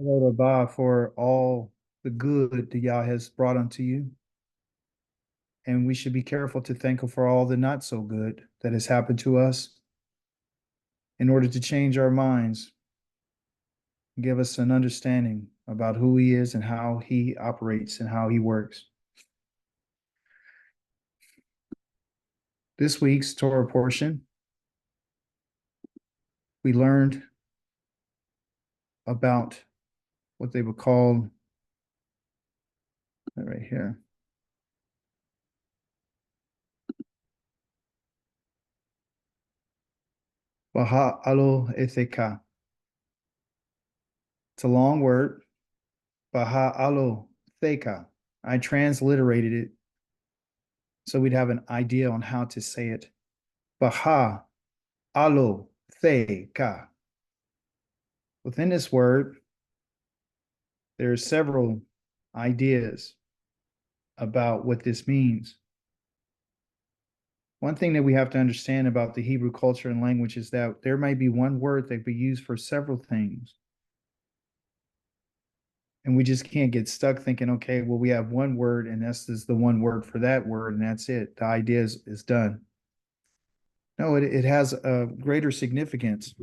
Lord Rabbah, for all the good that Yah has brought unto you. And we should be careful to thank Him for all the not so good that has happened to us in order to change our minds, give us an understanding about who He is and how He operates and how He works. This week's Torah portion, we learned about what they would call right here. Baha'alotcha. It's a long word. Baha'alotcha. I transliterated it so we'd have an idea on how to say it. Baha'alotcha. Within this word, there are several ideas about what this means. One thing that we have to understand about the Hebrew culture and language is that there might be one word that be used for several things. And we just can't get stuck thinking, okay, well, we have one word and this is the one word for that word and that's it. The idea is done. No, it has a greater significance.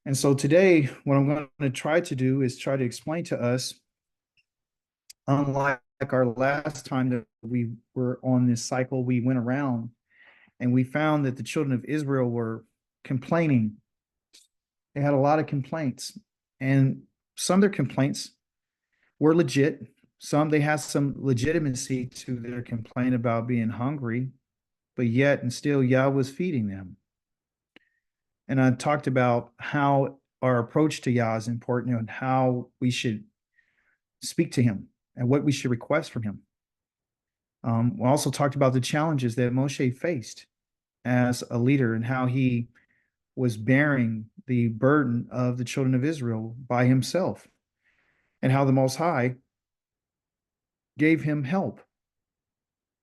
And so today, what I'm going to try to do is try to explain to us, unlike our last time that we were on this cycle, we went around and we found that the children of Israel were complaining. They had a lot of complaints, and some of their complaints were legit. Some, they had some legitimacy to their complaint about being hungry, but yet and still Yah was feeding them. And I talked about how our approach to Yah is important and how we should speak to Him and what we should request from Him. We also talked about the challenges that Moshe faced as a leader and how he was bearing the burden of the children of Israel by himself, and how the Most High gave him help,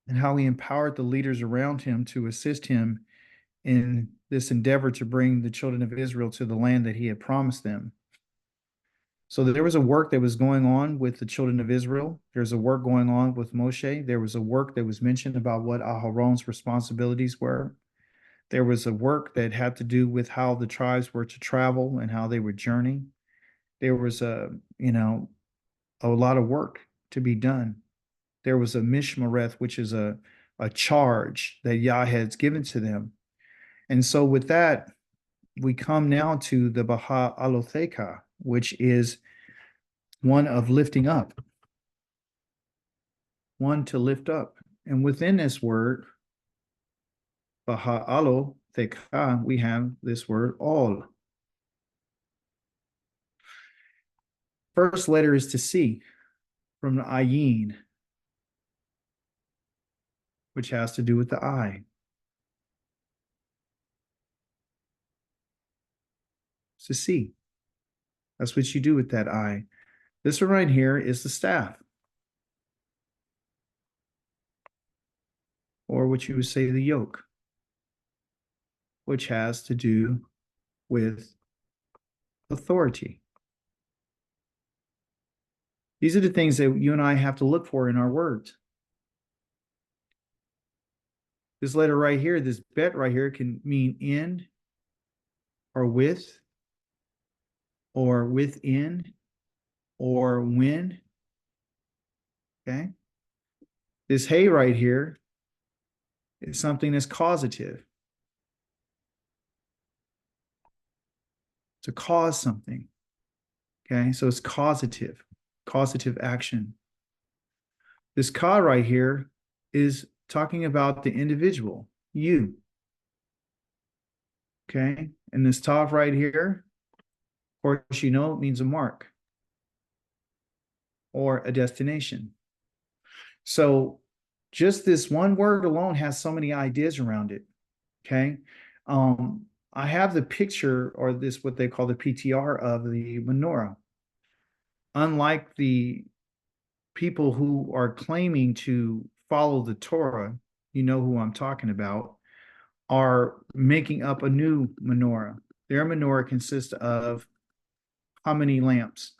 and how He empowered the leaders around him to assist him in this endeavor to bring the children of Israel to the land that He had promised them. So there was a work that was going on with the children of Israel. There's a work going on with Moshe. There was a work that was mentioned about what Aharon's responsibilities were. There was a work that had to do with how the tribes were to travel and how they would journey. There was a lot of work to be done. There was a mishmareth, which is a charge that Yah has given to them. And so with that, we come now to the Baha'alotcha, which is one of lifting up, one to lift up. And within this word, Baha'alotcha, we have this word all. First letter is to see, from the ayin, which has to do with the eye. To see. That's what you do with that eye. This one right here is the staff, or what you would say the yoke, which has to do with authority. These are the things that you and I have to look for in our words. This letter right here, this bet right here, can mean in, or with, or within, or when. Okay. This hey right here is something that's causative. To cause something. Okay, so it's causative action. This ka right here is talking about the individual, you. Okay, and this tav right here, of course, you know, it means a mark or a destination. So just this one word alone has so many ideas around it. Okay. I have the picture, or this, what they call the PTR of the menorah. Unlike the people who are claiming to follow the Torah, you know who I'm talking about, are making up a new menorah. Their menorah consists of how many lamps?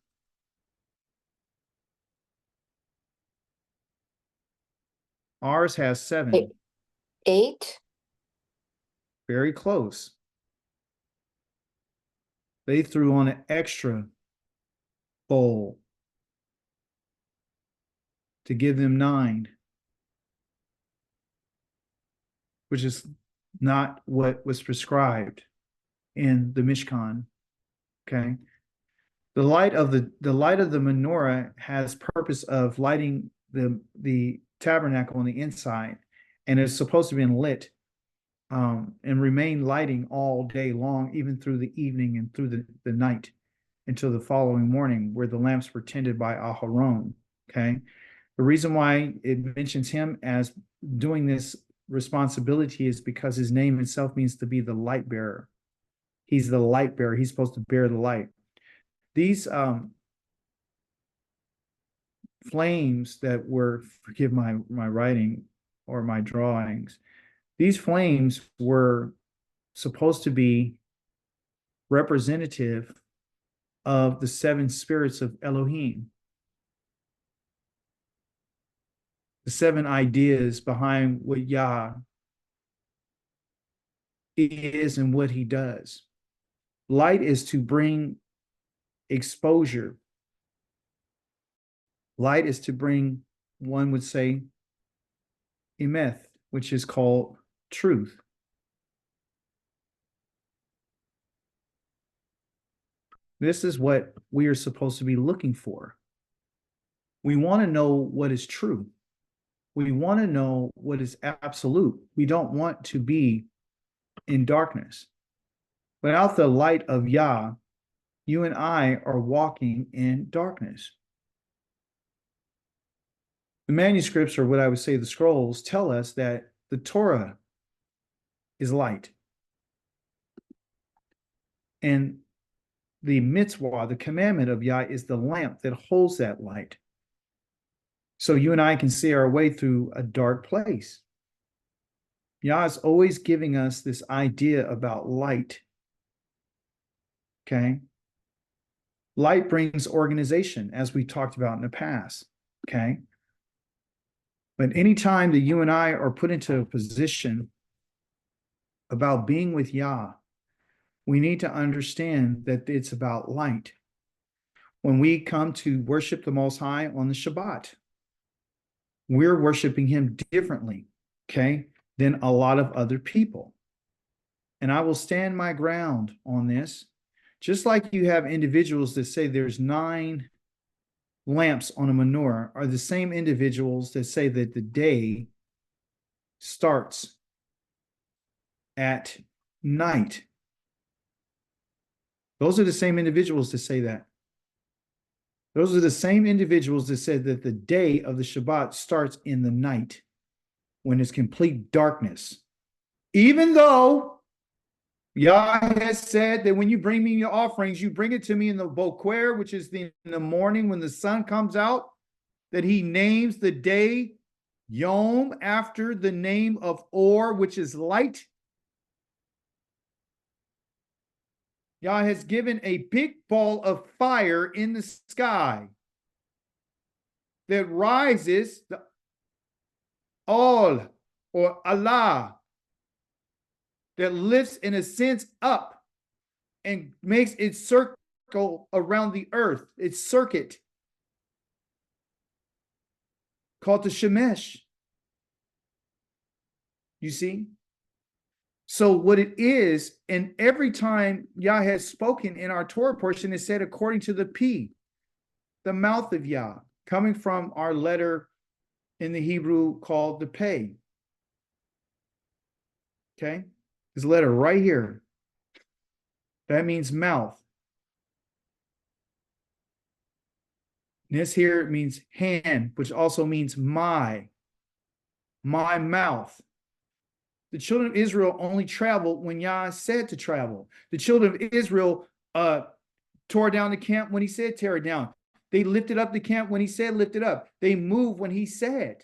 Ours has 7. 8. Very close. They threw on an extra bowl to give them 9, which is not what was prescribed in the Mishkan. Okay. The light of the menorah has purpose of lighting the tabernacle on the inside, and it's supposed to be lit and remain lighting all day long, even through the evening and through the night until the following morning, where the lamps were tended by Aharon. Okay. The reason why it mentions him as doing this responsibility is because his name itself means to be the light bearer. He's the light bearer. He's supposed to bear the light. These flames that were, forgive my writing or my drawings, these flames were supposed to be representative of the 7 spirits of Elohim, the 7 ideas behind what Yah is and what he does. Light is to bring exposure. Light is to bring, one would say, emeth, which is called truth. This is what we are supposed to be looking for. We want to know what is true. We want to know what is absolute. We don't want to be in darkness. Without the light of Yah, you and I are walking in darkness. The manuscripts, or what I would say the scrolls, tell us that the Torah is light. And the mitzvah, the commandment of Yah, is the lamp that holds that light. So you and I can see our way through a dark place. Yah is always giving us this idea about light. Okay? Light brings organization, as we talked about in the past. Okay? But anytime that you and I are put into a position about being with Yah, we need to understand that it's about light. When we come to worship the Most High on the Shabbat, we're worshiping him differently, okay, than a lot of other people. And I will stand my ground on this. Just like you have individuals that say there's 9 lamps on a menorah, are the same individuals that say that the day starts at night. Those are the same individuals that say that. Those are the same individuals that said that the day of the Shabbat starts in the night when it's complete darkness. Even though Yah has said that when you bring me your offerings, you bring it to me in the Boker, which is in the morning when the sun comes out, that he names the day Yom after the name of Or, which is light. Yah has given a big ball of fire in the sky that rises, the All or Allah, that lifts in a sense up and makes its circle around the earth, its circuit, called the Shemesh. You see? So what it is, and every time Yah has spoken in our Torah portion, it said according to the P, the mouth of Yah, coming from our letter in the Hebrew called the Pei. Okay? This letter right here. That means mouth. This here means hand, which also means my mouth. The children of Israel only traveled when Yah said to travel. The children of Israel tore down the camp when he said tear it down. They lifted up the camp when he said lift it up. They moved when he said.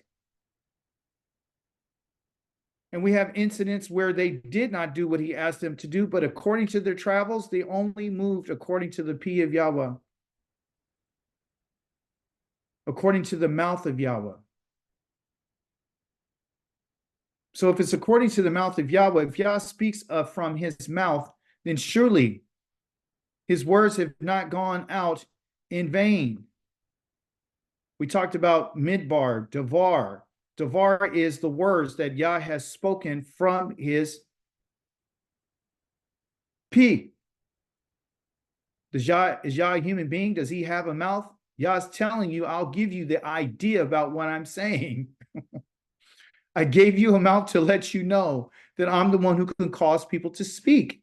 And we have incidents where they did not do what he asked them to do, but according to their travels, they only moved according to the P of Yahweh, according to the mouth of Yahweh. So if it's according to the mouth of Yahweh, if Yah speaks from his mouth, then surely his words have not gone out in vain. We talked about midbar, davar. Davar is the words that Yah has spoken from his P. Is Yah a human being? Does he have a mouth? Yah's telling you, I'll give you the idea about what I'm saying. I gave you a mouth to let you know that I'm the one who can cause people to speak.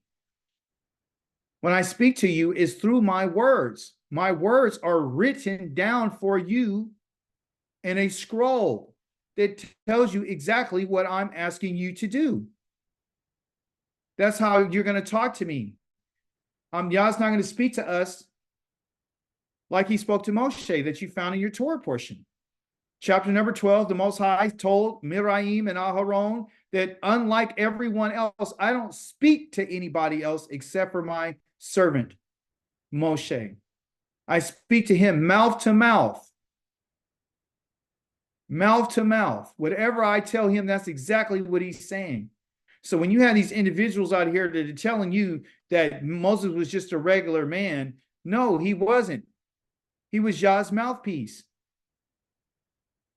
When I speak to you, is through my words. My words are written down for you in a scroll that tells you exactly what I'm asking you to do. That's how you're going to talk to me. Yah's not going to speak to us like he spoke to Moshe that you found in your Torah portion. Chapter number 12, the Most High told Miriam and Aharon that unlike everyone else, I don't speak to anybody else except for my servant, Moshe. I speak to him mouth to mouth. Mouth to mouth. Whatever I tell him, that's exactly what he's saying. So when you have these individuals out here that are telling you that Moses was just a regular man, no, he wasn't. He was Yah's mouthpiece.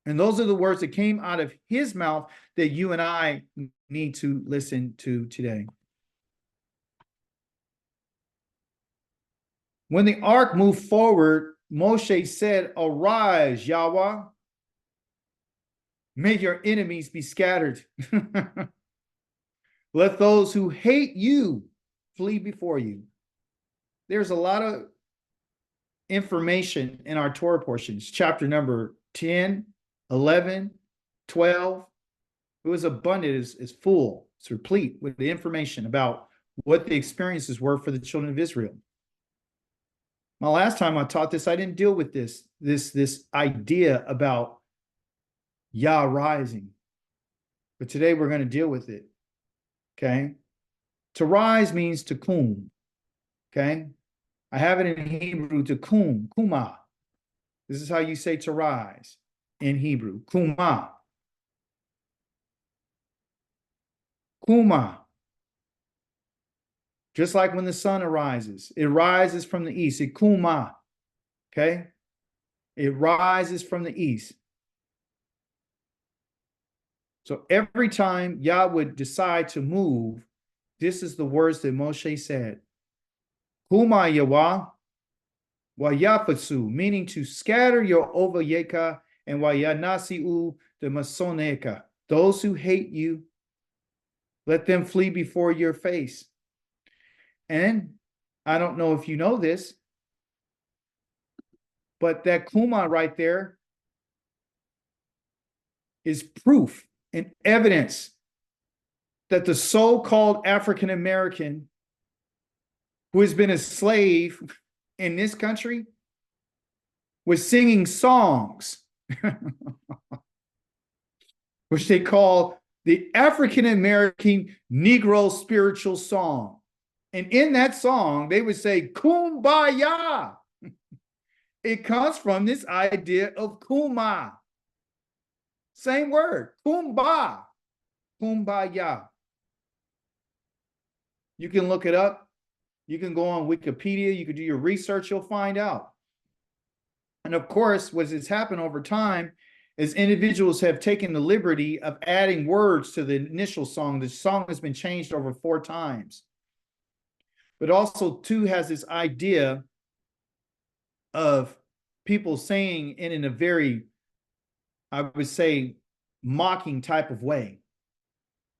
And those are the words that came out of his mouth that you and I need to listen to today. When the ark moved forward, Moshe said, "Arise, Yahweh. May your enemies be scattered. Let those who hate you flee before you." There's a lot of information in our Torah portions, chapter number 10, 11, 12. It was abundant, it's full, it's replete with the information about what the experiences were for the children of Israel. My last time I taught this, I didn't deal with this idea about Yah rising. But today we're going to deal with it. Okay? To rise means to kum. Okay? I have it in Hebrew to kum, kuma. This is how you say to rise in Hebrew, kuma. Kuma. Just like when the sun arises, it rises from the east. It kuma. Okay? It rises from the east. So every time Yah would decide to move, this is the words that Moshe said. Kuma Yahweh wa yafatsu, meaning to scatter your ovayeka, and wa yanasiu the masoneka. Those who hate you, let them flee before your face. And I don't know if you know this, but that kuma right there is proof and evidence that the so-called African American who has been a slave in this country was singing songs, which they call the African American Negro spiritual song. And in that song, they would say, "Kumbaya." It comes from this idea of kuma. Same word, kumba, kumbaya. You can look it up. You can go on Wikipedia. You can do your research. You'll find out. And of course, what has happened over time is individuals have taken the liberty of adding words to the initial song. The song has been changed over 4 times. But also, too, has this idea of people saying in a very, I would say, mocking type of way.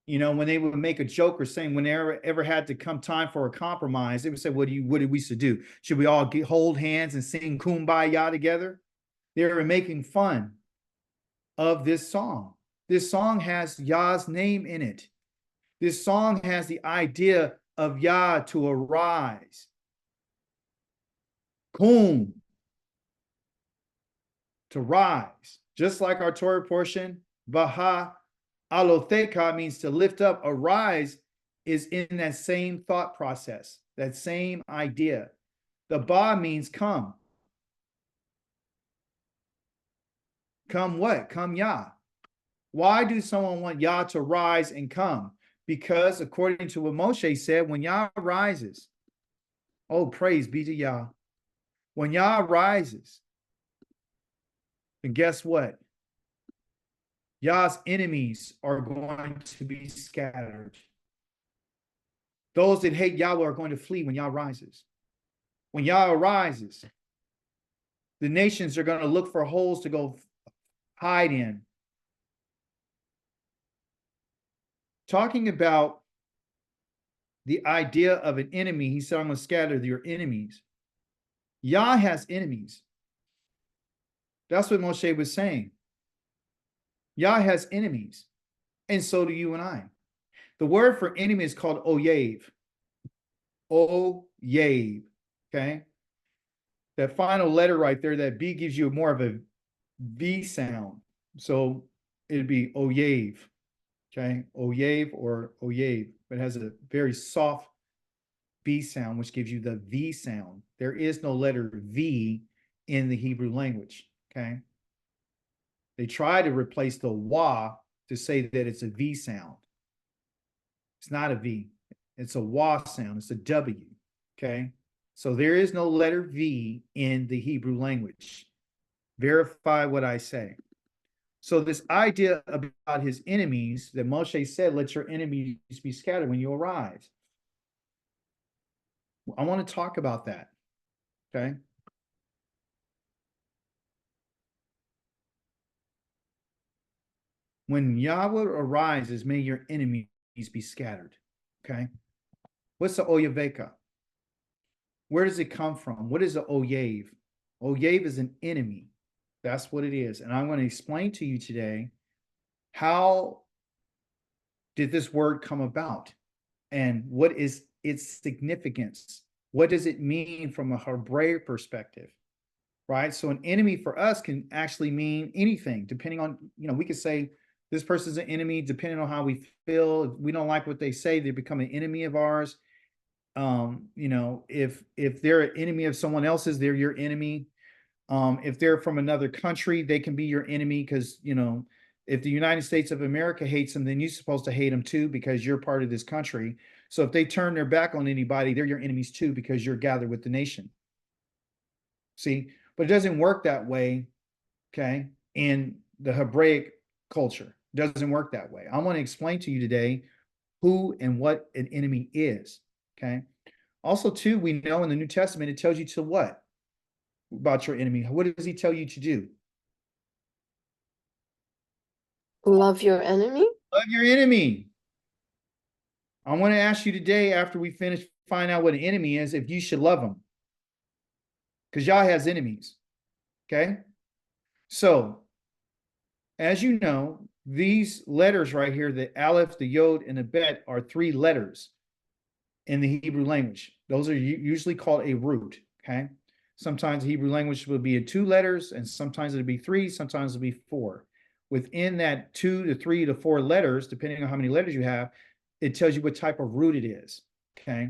You know, when they would make a joke or saying when there ever had to come time for a compromise, they would say, what did we should do? Should we all hold hands and sing Kumbaya together? They were making fun of this song. This song has Yah's name in it. This song has the idea of Yah to arise. Kum, to rise. Just like our Torah portion, Baha'alotcha, Alotheca means to lift up, arise is in that same thought process, that same idea. The ba means come. Come what? Come Yah. Why do someone want Yah to rise and come? Because according to what Moshe said, when Yah rises, oh, praise be to Yah. When Yah rises, then guess what? Yah's enemies are going to be scattered. Those that hate Yahweh are going to flee when Yah rises. When Yah arises, the nations are going to look for holes to go hide in. Talking about the idea of an enemy, he said, I'm going to scatter your enemies. Yah has enemies. That's what Moshe was saying. Yah has enemies, and so do you and I. The word for enemy is called oyev. Oyev, okay? That final letter right there, that B gives you more of a V sound. So it'd be oyev, okay? Oyev or oyev. But it has a very soft B sound, which gives you the V sound. There is no letter V in the Hebrew language, okay? They try to replace the wa to say that it's a V sound. It's not a V. It's a wa sound. It's a W, okay? So there is no letter V in the Hebrew language. Verify what I say. So this idea about his enemies that Moshe said, let your enemies be scattered when you arise. I want to talk about that, okay? When Yahweh arises, may your enemies be scattered, okay? What's the Oyeveka? Where does it come from? What is the Oyev? Oyev is an enemy. That's what it is. And I'm going to explain to you today, how did this word come about? And what is its significance? What does it mean from a Hebraic perspective? Right? So an enemy for us can actually mean anything, depending on, we could say this person's an enemy, depending on how we feel. If we don't like what they say, they become an enemy of ours. If they're an enemy of someone else's, they're your enemy. If they're from another country, they can be your enemy because, if the United States of America hates them, then you're supposed to hate them too because you're part of this country. So if they turn their back on anybody, they're your enemies too because you're gathered with the nation. See, but it doesn't work that way, okay, in the Hebraic culture. It doesn't work that way. I want to explain to you today who and what an enemy is, okay? Also, too, we know in the New Testament, it tells you to what about your enemy? What does he tell you to do? Love your enemy? Love your enemy. I want to ask you today, after we finish, find out what an enemy is, if you should love them. Because Yah has enemies, okay? So, as you know, these letters right here, the Aleph, the Yod, and the Bet, are 3 letters in the Hebrew language. Those are usually called a root, okay? Sometimes the Hebrew language will be 2 letters, and sometimes it'll be 3, sometimes it'll be 4. Within that 2 to 3 to 4 letters, depending on how many letters you have, it tells you what type of root it is, okay?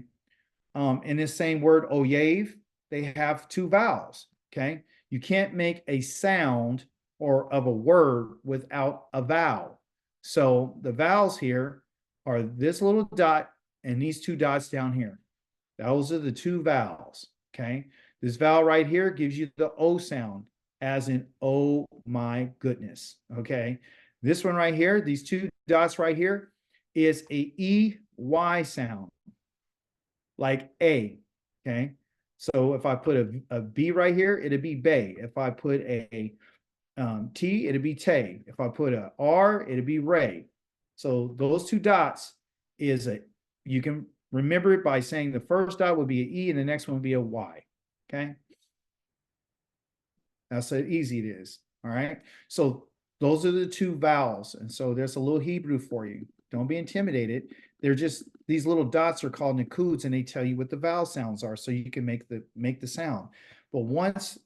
In this same word, oyev, they have 2 vowels, okay? You can't make a sound or of a word without a vowel. So the vowels here are this little dot and these 2 dots down here. Those are the 2 vowels, okay? This vowel right here gives you the O sound, as in, oh my goodness, okay? This one right here, these 2 dots right here, is a EY sound, like A, okay? So if I put a B right here, it'd be bay. If I put a T, it'd be tay. If I put a R, it'd be ray. So those 2 dots is you can remember it by saying the first dot would be an E and the next one would be a Y, okay? That's how easy it is, all right? So those are the 2 vowels. And so there's a little Hebrew for you. Don't be intimidated. They're just, these little dots are called nakuds, and they tell you what the vowel sounds are so you can make the sound. But once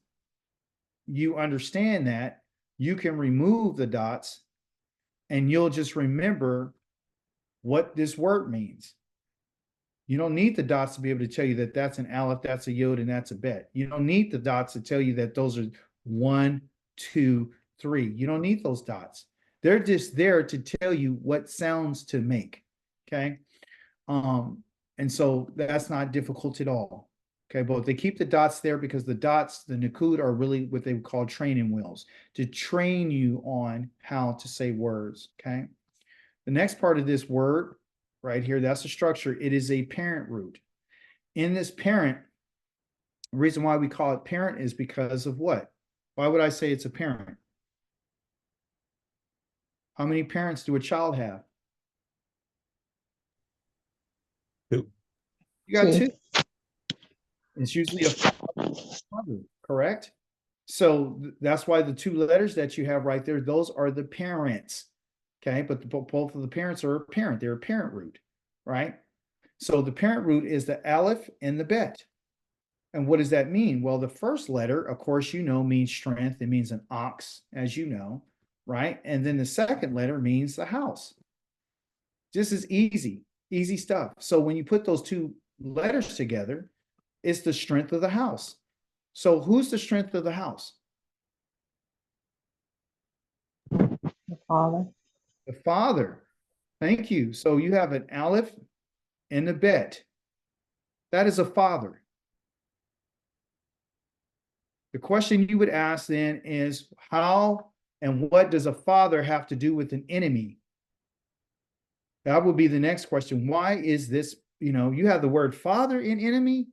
you understand that, you can remove the dots and you'll just remember what this word means. You don't need the dots to be able to tell you that that's an aleph, that's a yod, and that's a bet. You don't need the dots to tell you that those are 1, 2, 3. You don't need those dots. They're just there to tell you what sounds to make. Okay. And so that's not difficult at all. Okay, but they keep the dots there because the dots, the Nakud, are really what they would call training wheels to train you on how to say words. Okay. The next part of this word right here, that's the structure. It is a parent root. In this parent, the reason why we call it parent is because of what? Why would I say it's a parent? How many parents do a child have? Two. You got two. It's usually a father, correct? So that's why the two letters that you have right there, those are the parents. Okay, but both of the parents are a parent. They're a parent root, right? So the parent root is the aleph and the bet. And what does that mean? Well, the first letter, of course, you know, means strength. It means an ox, as you know, right? And then the second letter means the house. This is easy stuff. So when you put those two letters together, it's the strength of the house. So who's the strength of the house? The Father. The father. Thank you. So you have an aleph and a bet. That is a father. The question you would ask then is how and what does a father have to do with an enemy? That would be the next question. Why is this, you have the word father in enemy?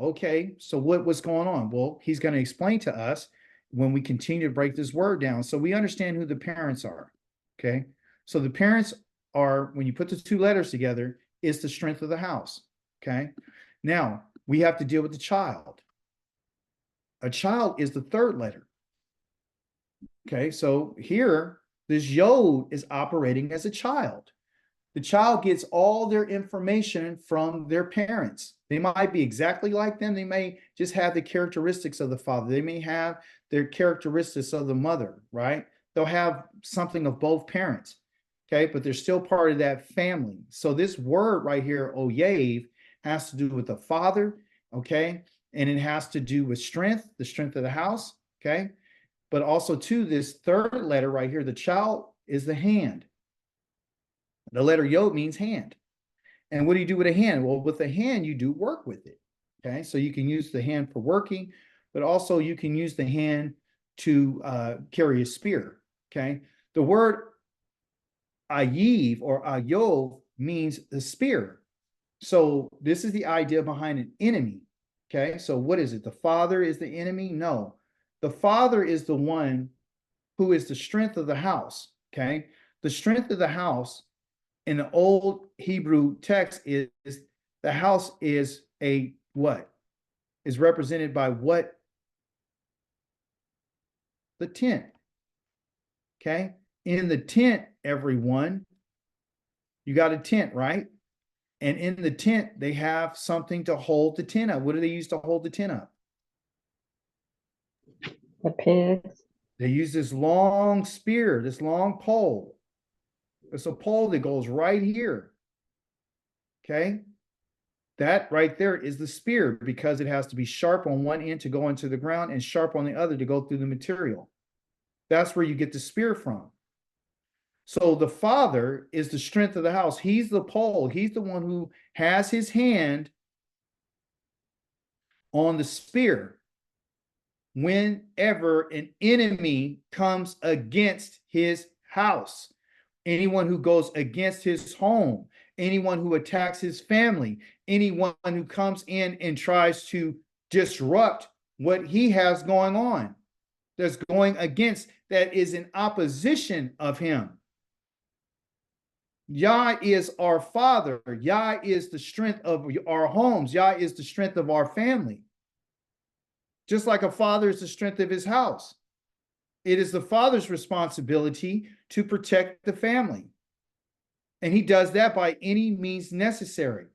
Okay, so what's going on? Well, he's going to explain to us when we continue to break this word down. So we understand who the parents are. Okay, so the parents are, when you put the two letters together, is the strength of the house. Okay, now we have to deal with the child. A child is the third letter. Okay, so here, this yod is operating as a child. The child gets all their information from their parents. They might be exactly like them. They may just have the characteristics of the father. They may have their characteristics of the mother, right? They'll have something of both parents, okay? But they're still part of that family. So this word right here, oyev, has to do with the father, okay? And it has to do with strength, the strength of the house, okay? But also too, this third letter right here, the child is the hand. The letter yod means hand. And what do you do with a hand? Well, with a hand, you do work with it. Okay, so you can use the hand for working, but also you can use the hand to carry a spear. Okay, the word ayiv or ayov means the spear. So this is the idea behind an enemy. Okay, so what is it? The father is the enemy? No, the father is the one who is the strength of the house. Okay, the strength of the house in the old Hebrew text is the house is a what? Is represented by what? The tent. Okay. In the tent, everyone, you got a tent, right? And in the tent, they have something to hold the tent up. What do they use to hold the tent up? The pigs. They use this long spear, this long pole. It's a pole that goes right here. Okay. That right there is the spear because it has to be sharp on one end to go into the ground and sharp on the other to go through the material. That's where you get the spear from. So the father is the strength of the house. He's the pole. He's the one who has his hand on the spear whenever an enemy comes against his house. Anyone who goes against his home, anyone who attacks his family, anyone who comes in and tries to disrupt what he has going on, that's going against, that is in opposition of him. Yah is our father. Yah is the strength of our homes. Yah is the strength of our family. Just like a father is the strength of his house. It is the father's responsibility to protect the family. And he does that by any means necessary.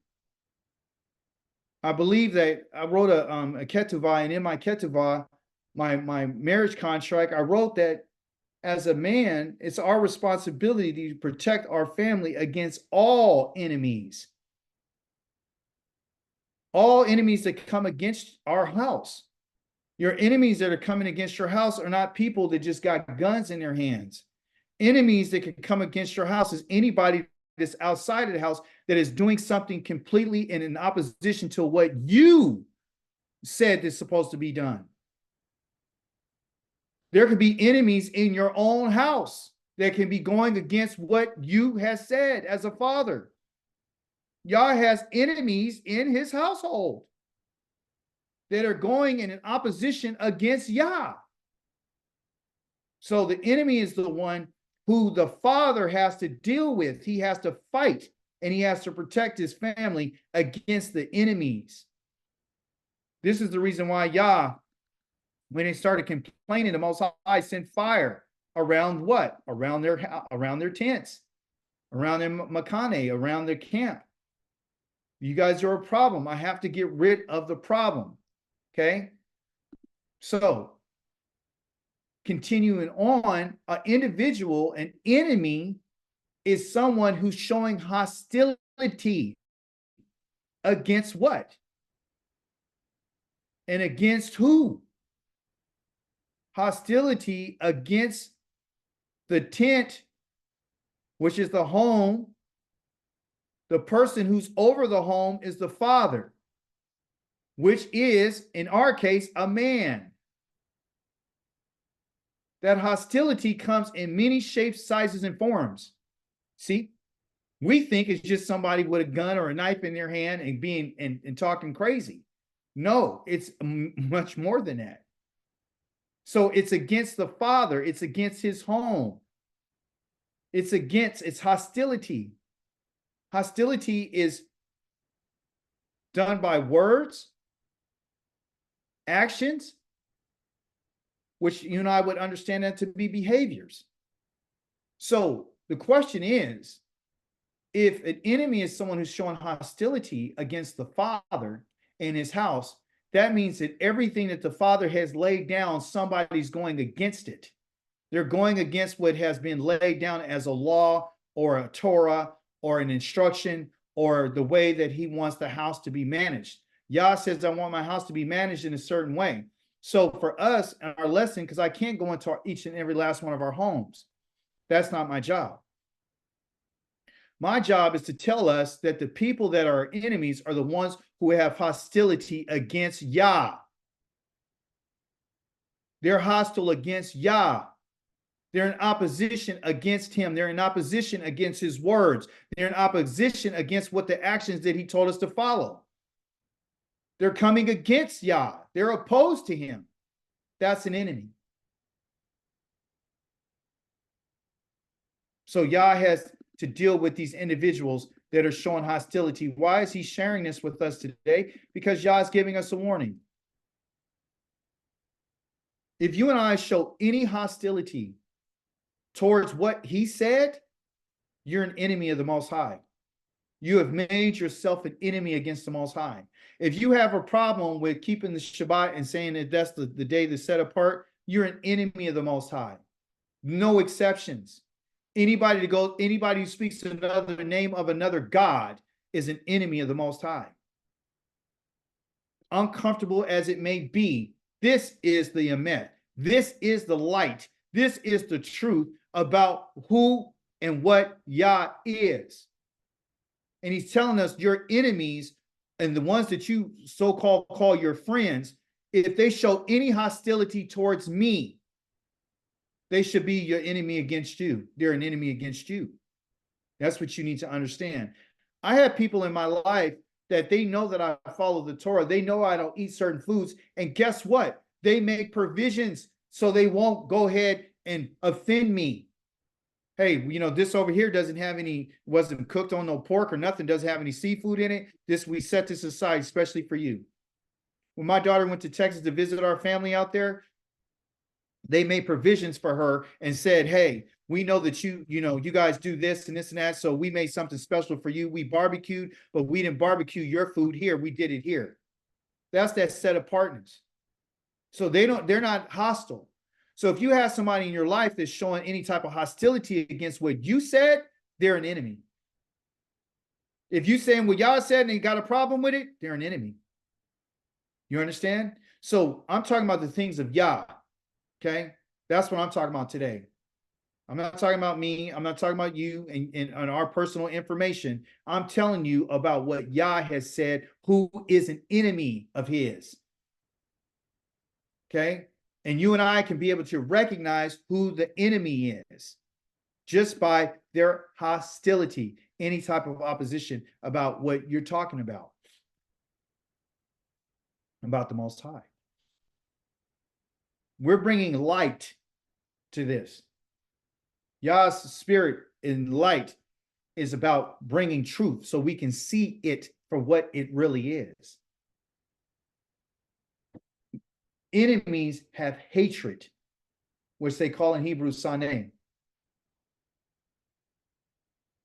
I believe that I wrote a ketuvah, and in my ketuvah, my marriage contract, I wrote that as a man, it's our responsibility to protect our family against all enemies. All enemies that come against our house. Your enemies that are coming against your house are not people that just got guns in their hands. Enemies that can come against your house is anybody that's outside of the house that is doing something completely in opposition to what you said is supposed to be done. There could be enemies in your own house that can be going against what you have said as a father. Yah has enemies in his household that are going in an opposition against Yah. So the enemy is the one who the father has to deal with. He has to fight and he has to protect his family against the enemies. This is the reason why Yah, when they started complaining, the Most High sent fire around what? Around their tents, around their makane, around their camp. You guys are a problem. I have to get rid of the problem. Okay. So continuing on, an individual, an enemy is someone who's showing hostility against what? And against who? Hostility against the tent, which is the home. The person who's over the home is the father, which is, in our case, a man. That hostility comes in many shapes, sizes, and forms. See, we think it's just somebody with a gun or a knife in their hand and being and talking crazy. No, it's much more than that. So it's against the father. It's against his home. It's hostility. Hostility is done by words, actions, which you and I would understand that to be behaviors. So the question is, if an enemy is someone who's showing hostility against the father in his house, that means that everything that the father has laid down, somebody's going against it. They're going against what has been laid down as a law or a Torah or an instruction or the way that he wants the house to be managed. Yah says, I want my house to be managed in a certain way. So for us, our lesson, because I can't go into each and every last one of our homes. That's not my job. My job is to tell us that the people that are enemies are the ones who have hostility against Yah. They're hostile against Yah. They're in opposition against him. They're in opposition against his words. They're in opposition against what the actions that he told us to follow. They're coming against Yah. They're opposed to him. That's an enemy. So Yah has to deal with these individuals that are showing hostility. Why is he sharing this with us today? Because Yah is giving us a warning. If you and I show any hostility towards what he said, you're an enemy of the Most High. You have made yourself an enemy against the Most High. If you have a problem with keeping the Shabbat and saying that that's the day that's set apart, you're an enemy of the Most High. No exceptions. Anybody who speaks to another name of another God is an enemy of the Most High. Uncomfortable as it may be, this is the emet. This is the light. This is the truth about who and what Yah is. And he's telling us your enemies and the ones that you so-called call your friends, if they show any hostility towards me, they should be your enemy against you. They're an enemy against you. That's what you need to understand. I have people in my life that they know that I follow the Torah. They know I don't eat certain foods. And guess what? They make provisions so they won't go ahead and offend me. Hey, you know, this over here wasn't cooked on no pork or nothing, doesn't have any seafood in it. We set this aside, especially for you. When my daughter went to Texas to visit our family out there, they made provisions for her and said, hey, we know that you guys do this and this and that. So we made something special for you. We barbecued, but we didn't barbecue your food here. We did it here. That's that set apartness. So they're not hostile. So if you have somebody in your life that's showing any type of hostility against what you said, they're an enemy. If you saying what y'all said and they got a problem with it, they're an enemy. You understand? So I'm talking about the things of Yah. Okay? That's what I'm talking about today. I'm not talking about me. I'm not talking about you and our personal information. I'm telling you about what Yah has said, who is an enemy of his. Okay? And you and I can be able to recognize who the enemy is just by their hostility, any type of opposition about what you're talking about the Most High. We're bringing light to this. Yah's spirit in light is about bringing truth so we can see it for what it really is. Enemies have hatred, which they call in Hebrew saneh.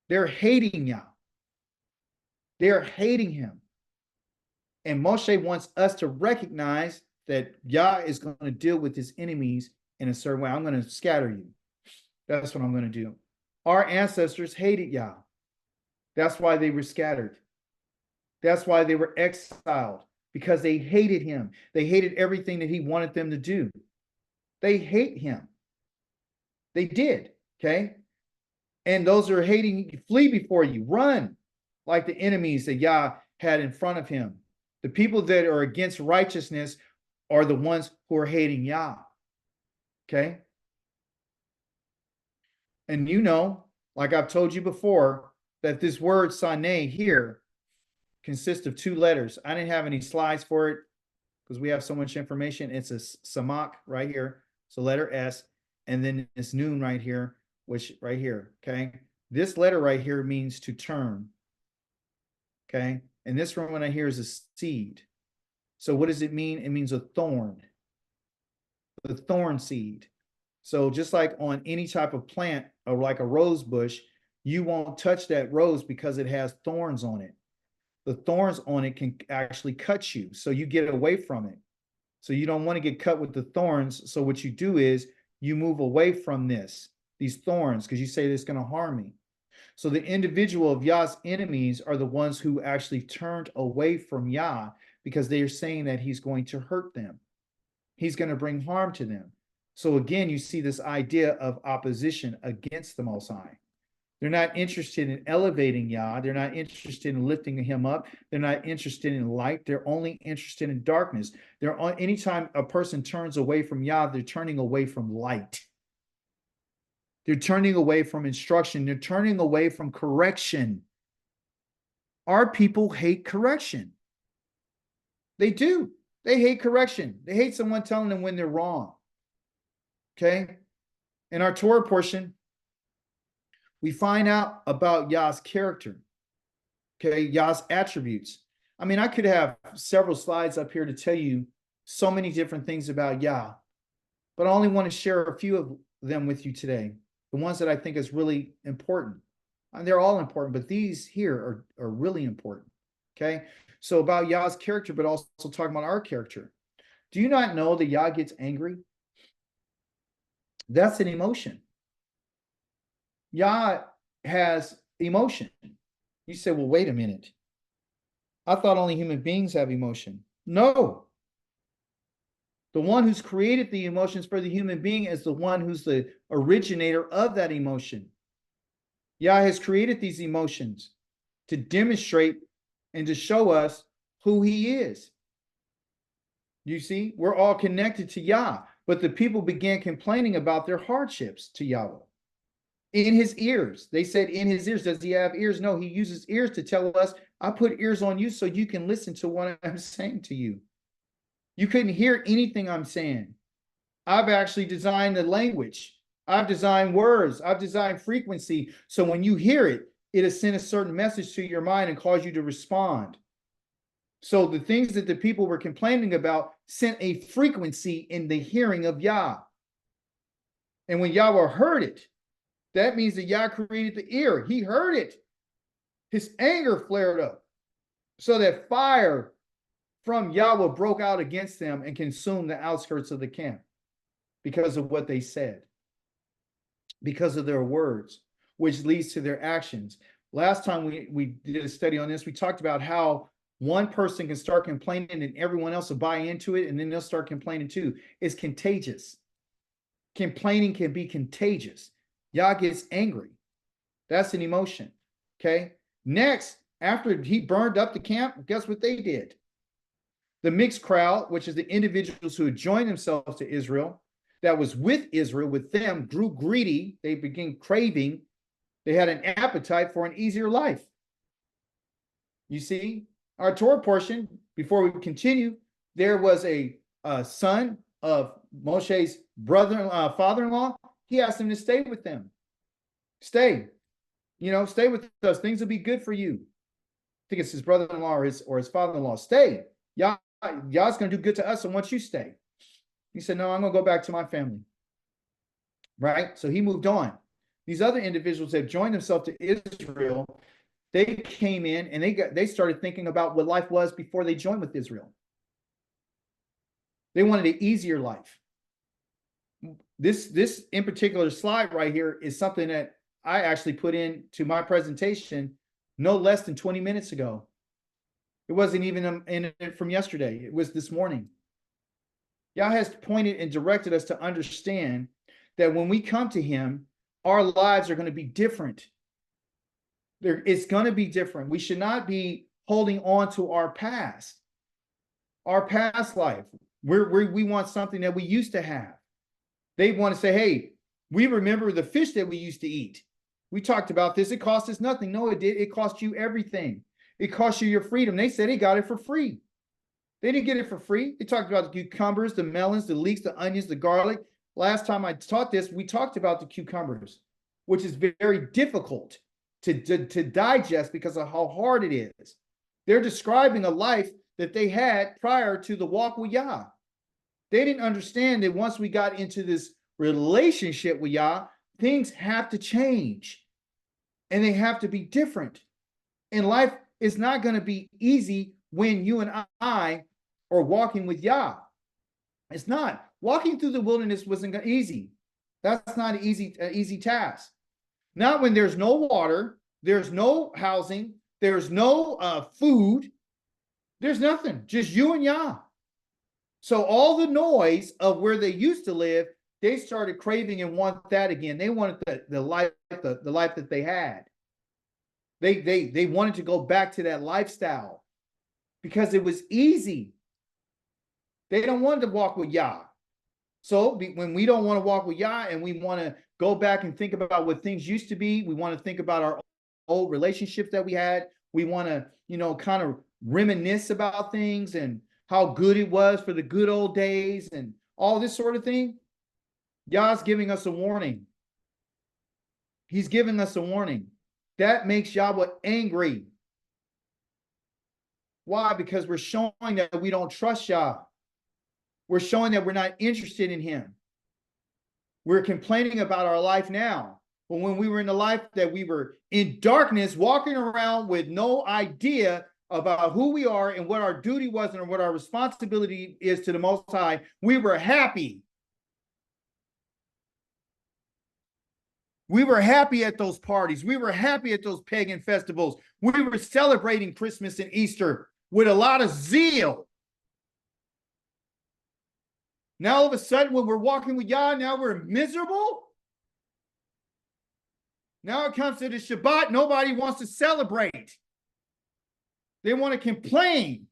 They're hating Yah. They're hating him. And Moshe wants us to recognize that Yah is going to deal with his enemies in a certain way. I'm going to scatter you. That's what I'm going to do. Our ancestors hated Yah. That's why they were scattered. That's why they were exiled, because they hated him. They hated everything that he wanted them to do. They hate him. They did, okay? And those who are hating, flee before you, run like the enemies that Yah had in front of him. The people that are against righteousness are the ones who are hating Yah, okay? And you know, like I've told you before, that this word saneh here consists of two letters. I didn't have any slides for it because we have so much information. It's a samak right here. So letter S, and then this noon right here, which right here, okay? This letter right here means to turn, okay? And this one right here is a seed. So what does it mean? It means a thorn, the thorn seed. So just like on any type of plant or like a rose bush, you won't touch that rose because it has thorns on it. The thorns on it can actually cut you. So you get away from it. So you don't want to get cut with the thorns. So what you do is you move away from these thorns, because you say it's going to harm me. So the individual of Yah's enemies are the ones who actually turned away from Yah because they are saying that he's going to hurt them. He's going to bring harm to them. So again, you see this idea of opposition against the Most High. They're not interested in elevating Yah. They're not interested in lifting him up. They're not interested in light. They're only interested in darkness. Anytime a person turns away from Yah, they're turning away from light. They're turning away from instruction. They're turning away from correction. Our people hate correction. They do. They hate correction. They hate someone telling them when they're wrong. Okay? In our Torah portion, we find out about Yah's character, okay, Yah's attributes. I mean, I could have several slides up here to tell you so many different things about Yah, but I only want to share a few of them with you today, the ones that I think is really important. And they're all important, but these here are really important, okay? So about Yah's character, but also talking about our character. Do you not know that Yah gets angry? That's an emotion. Yah has emotion. You say, well, wait a minute. I thought only human beings have emotion. No. The one who's created the emotions for the human being is the one who's the originator of that emotion. Yah has created these emotions to demonstrate and to show us who he is. You see, we're all connected to Yah, but the people began complaining about their hardships to Yahweh. In his ears. They said in his ears. Does he have ears? No, he uses ears to tell us, I put ears on you so you can listen to what I'm saying to you. You couldn't hear anything I'm saying. I've actually designed the language. I've designed words. I've designed frequency. So when you hear it, it'll send a certain message to your mind and cause you to respond. So the things that the people were complaining about sent a frequency in the hearing of Yah. And when Yahweh heard it, that means that Yah created the ear. He heard it. His anger flared up so that fire from Yahweh broke out against them and consumed the outskirts of the camp because of what they said, because of their words, which leads to their actions. Last time we did a study on this, we talked about how one person can start complaining and everyone else will buy into it, and then they'll start complaining too. It's contagious. Complaining can be contagious. Yah gets angry. That's an emotion. Okay. Next, after he burned up the camp, guess what they did? The mixed crowd, which is the individuals who had joined themselves to Israel, that was with Israel, with them, grew greedy. They began craving. They had an appetite for an easier life. You see, our Torah portion, before we continue, there was a son of Moshe's brother-in-law, father-in-law. He asked him to stay with them. Stay, stay with us. Things will be good for you. I think it's his brother-in-law or his father-in-law. Stay. Yah's going to do good to us, and once you stay. He said, no, I'm going to go back to my family. Right? So he moved on. These other individuals that joined themselves to Israel, they came in and they started thinking about what life was before they joined with Israel. They wanted an easier life. This in particular slide right here is something that I actually put into my presentation no less than 20 minutes ago. It wasn't even from yesterday. It was this morning. Yah has pointed and directed us to understand that when we come to him, our lives are going to be different. It's going to be different. We should not be holding on to our past life. We want something that we used to have. They want to say, hey, we remember the fish that we used to eat. We talked about this. It cost us nothing. No, it did. It cost you everything. It cost you your freedom. They said they got it for free. They didn't get it for free. They talked about the cucumbers, the melons, the leeks, the onions, the garlic. Last time I taught this, we talked about the cucumbers, which is very difficult to digest because of how hard it is. They're describing a life that they had prior to the walk with Yah. They didn't understand that once we got into this relationship with Yah, things have to change and they have to be different. And life is not going to be easy when you and I are walking with Yah. It's not. Walking through the wilderness wasn't easy. That's not an easy task. Not when there's no water, there's no housing, there's no food, there's nothing, just you and Yah. So all the noise of where they used to live, they started craving and want that again. They wanted the life that they had. They wanted to go back to that lifestyle because it was easy. They don't want to walk with Yah. So when we don't want to walk with Yah and we want to go back and think about what things used to be, we want to think about our old relationships that we had. We want to, kind of reminisce about things and how good it was for the good old days and all this sort of thing. Yah's giving us a warning. He's giving us a warning. That makes Yahweh angry. Why? Because we're showing that we don't trust Yah. We're showing that we're not interested in him. We're complaining about our life now. But when we were in the life that we were in darkness, walking around with no idea about who we are and what our duty was and what our responsibility is to the Most High, we were happy. We were happy at those parties. We were happy at those pagan festivals. We were celebrating Christmas and Easter with a lot of zeal. Now, all of a sudden, when we're walking with Yah, now we're miserable. Now it comes to the Shabbat, nobody wants to celebrate. They want to complain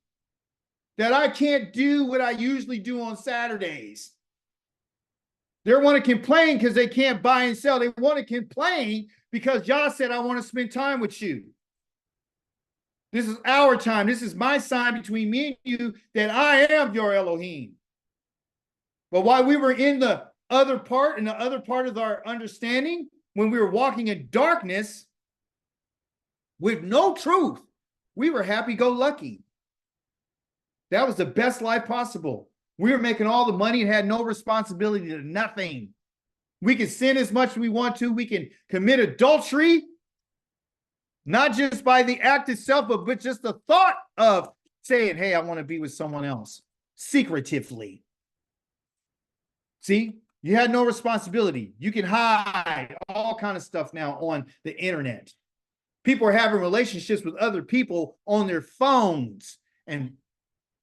that I can't do what I usually do on Saturdays. They want to complain because they can't buy and sell. They want to complain because Yah said, I want to spend time with you. This is our time. This is my sign between me and you that I am your Elohim. But while we were in the other part, of our understanding, when we were walking in darkness with no truth, we were happy-go-lucky. That was the best life possible. We were making all the money and had no responsibility to nothing. We can sin as much as we want to. We can commit adultery, not just by the act itself, but just the thought of saying, hey, I want to be with someone else secretively. See, You had no responsibility. You can hide all kind of stuff now on the internet. People are having relationships with other people on their phones, and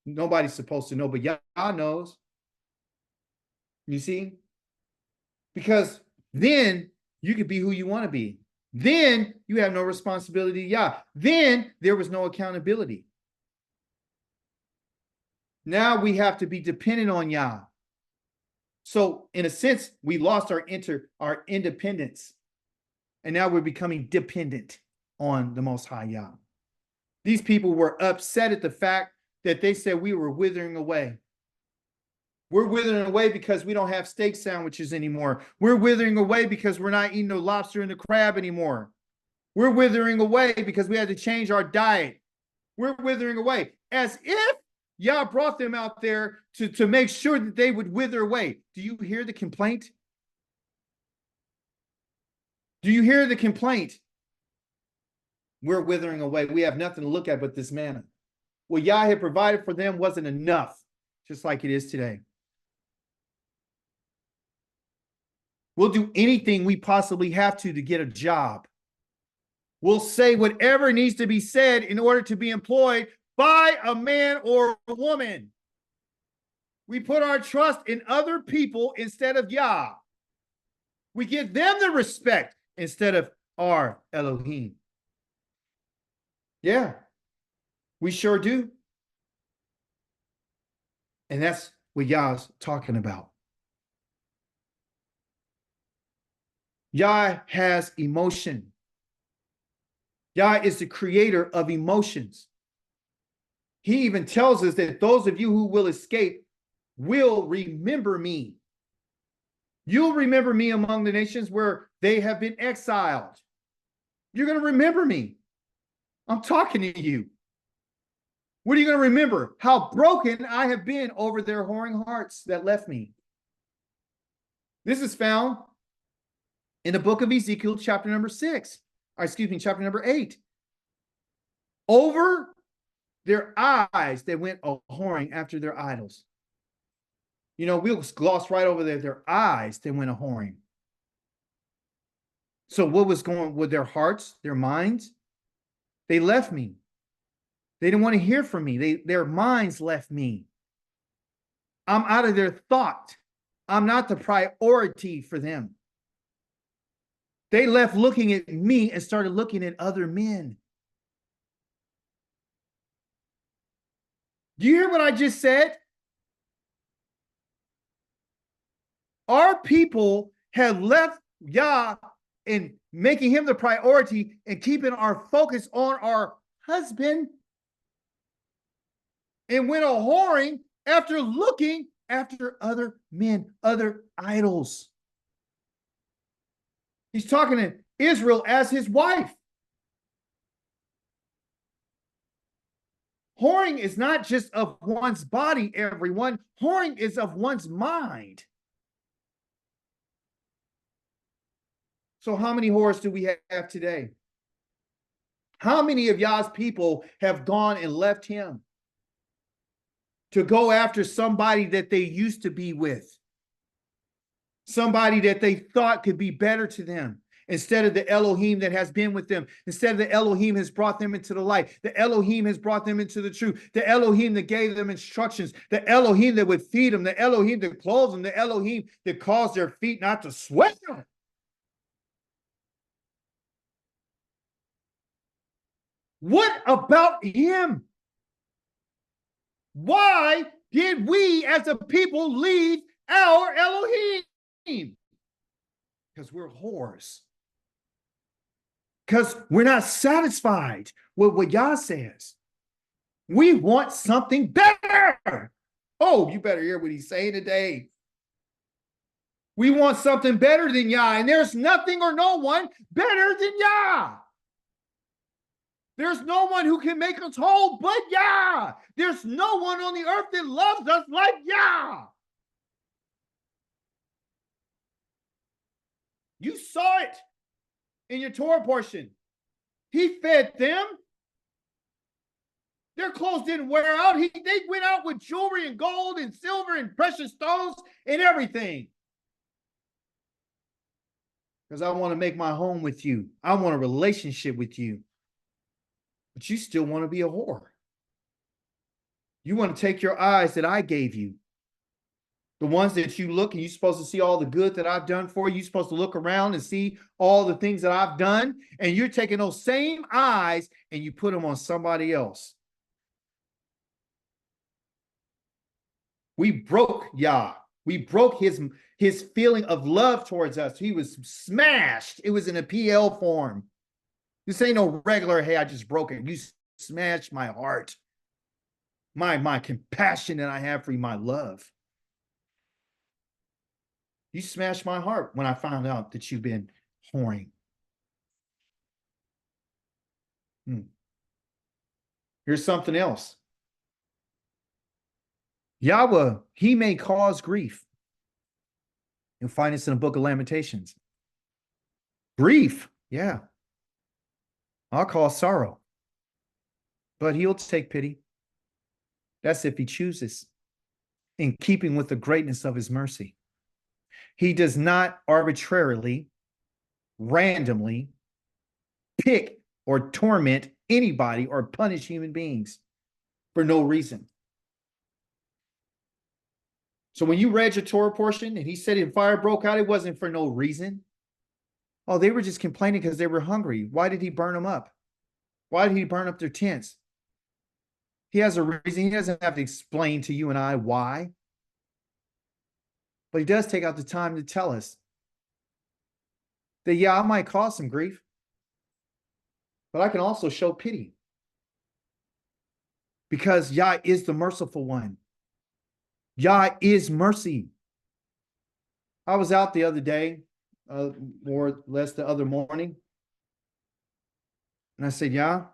nobody's supposed to know, but Yah knows. You see? Because then you could be who you want to be. Then you have no responsibility to Yah. Then there was no accountability. Now we have to be dependent on Yah. So in a sense, we lost our independence. And now we're becoming dependent on the Most High Yah. These people were upset at the fact that they said we were withering away. We're withering away because we don't have steak sandwiches anymore. We're withering away because we're not eating the lobster and the crab anymore. We're withering away because we had to change our diet. We're withering away as if Yah brought them out there to make sure that they would wither away. Do you hear the complaint? Do you hear the complaint? We're withering away. We have nothing to look at but this manna. What Yah had provided for them wasn't enough, just like it is today. We'll do anything we possibly have to get a job. We'll say whatever needs to be said in order to be employed by a man or a woman. We put our trust in other people instead of Yah. We give them the respect instead of our Elohim. Yeah, we sure do. And that's what Yah's talking about. Yah has emotion. Yah is the creator of emotions. He even tells us that those of you who will escape will remember me. You'll remember me among the nations where they have been exiled. You're going to remember me. I'm talking to you. What are you going to remember? How broken I have been over their whoring hearts that left me. This is found in the book of Ezekiel, chapter number 6. Or excuse me, chapter number 8. Over their eyes, they went a-whoring after their idols. You know, we'll gloss right over there. Their eyes, they went a-whoring. So what was going with their hearts, their minds? They left me. They didn't want to hear from me. Their minds left me. I'm out of their thought. I'm not the priority for them. They left looking at me and started looking at other men. Do you hear what I just said? Our people have left Yah in making him the priority and keeping our focus on our husband and went a-whoring after looking after other men, other idols. He's talking to Israel as his wife. Whoring is not just of one's body, everyone. Whoring is of one's mind. So how many whores do we have today? How many of Yah's people have gone and left him to go after somebody that they used to be with? Somebody that they thought could be better to them instead of the Elohim that has been with them. Instead of the Elohim has brought them into the light. The Elohim has brought them into the truth. The Elohim that gave them instructions. The Elohim that would feed them. The Elohim that clothes them. The Elohim that caused their feet not to sweat. What about him? Why did we as a people leave our Elohim? Because we're whores. Because we're not satisfied with what Yah says. We want something better. Oh, you better hear what he's saying today. We want something better than Yah, and there's nothing or no one better than Yah. There's no one who can make us whole but Yah. There's no one on the earth that loves us like Yah. You saw it in your Torah portion. He fed them. Their clothes didn't wear out. They went out with jewelry and gold and silver and precious stones and everything. because I want to make my home with you. I want a relationship with you. But you still want to be a whore. You want to take your eyes that I gave you, the ones that you look and you're supposed to see all the good that I've done for you. You're supposed to look around and see all the things that I've done. And you're taking those same eyes and you put them on somebody else. We broke Yah. We broke his feeling of love towards us. He was smashed. It was in a PL form. This ain't no regular, hey, I just broke it. You smashed my heart. My compassion that I have for you, my love. You smashed my heart when I found out that you've been whoring. Here's something else. Yahweh, he may cause grief. You'll find this in the book of Lamentations. Grief, yeah. I'll cause sorrow. But he'll take pity. That's if he chooses, in keeping with the greatness of his mercy. He does not arbitrarily, randomly pick or torment anybody or punish human beings for no reason. So when you read your Torah portion and he said if fire broke out, it wasn't for no reason. Oh, they were just complaining because they were hungry. Why did he burn them up? Why did he burn up their tents? He has a reason. He doesn't have to explain to you and I why. But he does take out the time to tell us that, yeah, I might cause some grief, but I can also show pity. Because Yah is the merciful one. Yah is mercy. I was out the other day, more or less the other morning, and I said, Yah,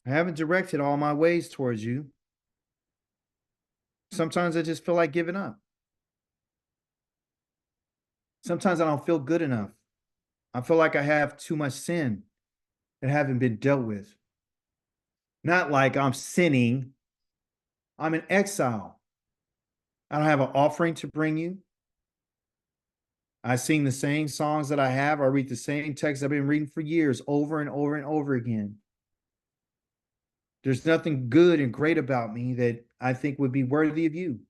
I haven't directed all my ways towards you. Sometimes I just feel like giving up. Sometimes I don't feel good enough. I feel like I have too much sin that haven't been dealt with. Not like I'm sinning. I'm in exile. I don't have an offering to bring you. I sing the same songs that I have. I read the same texts I've been reading for years, over and over and over again. There's nothing good and great about me that I think would be worthy of you.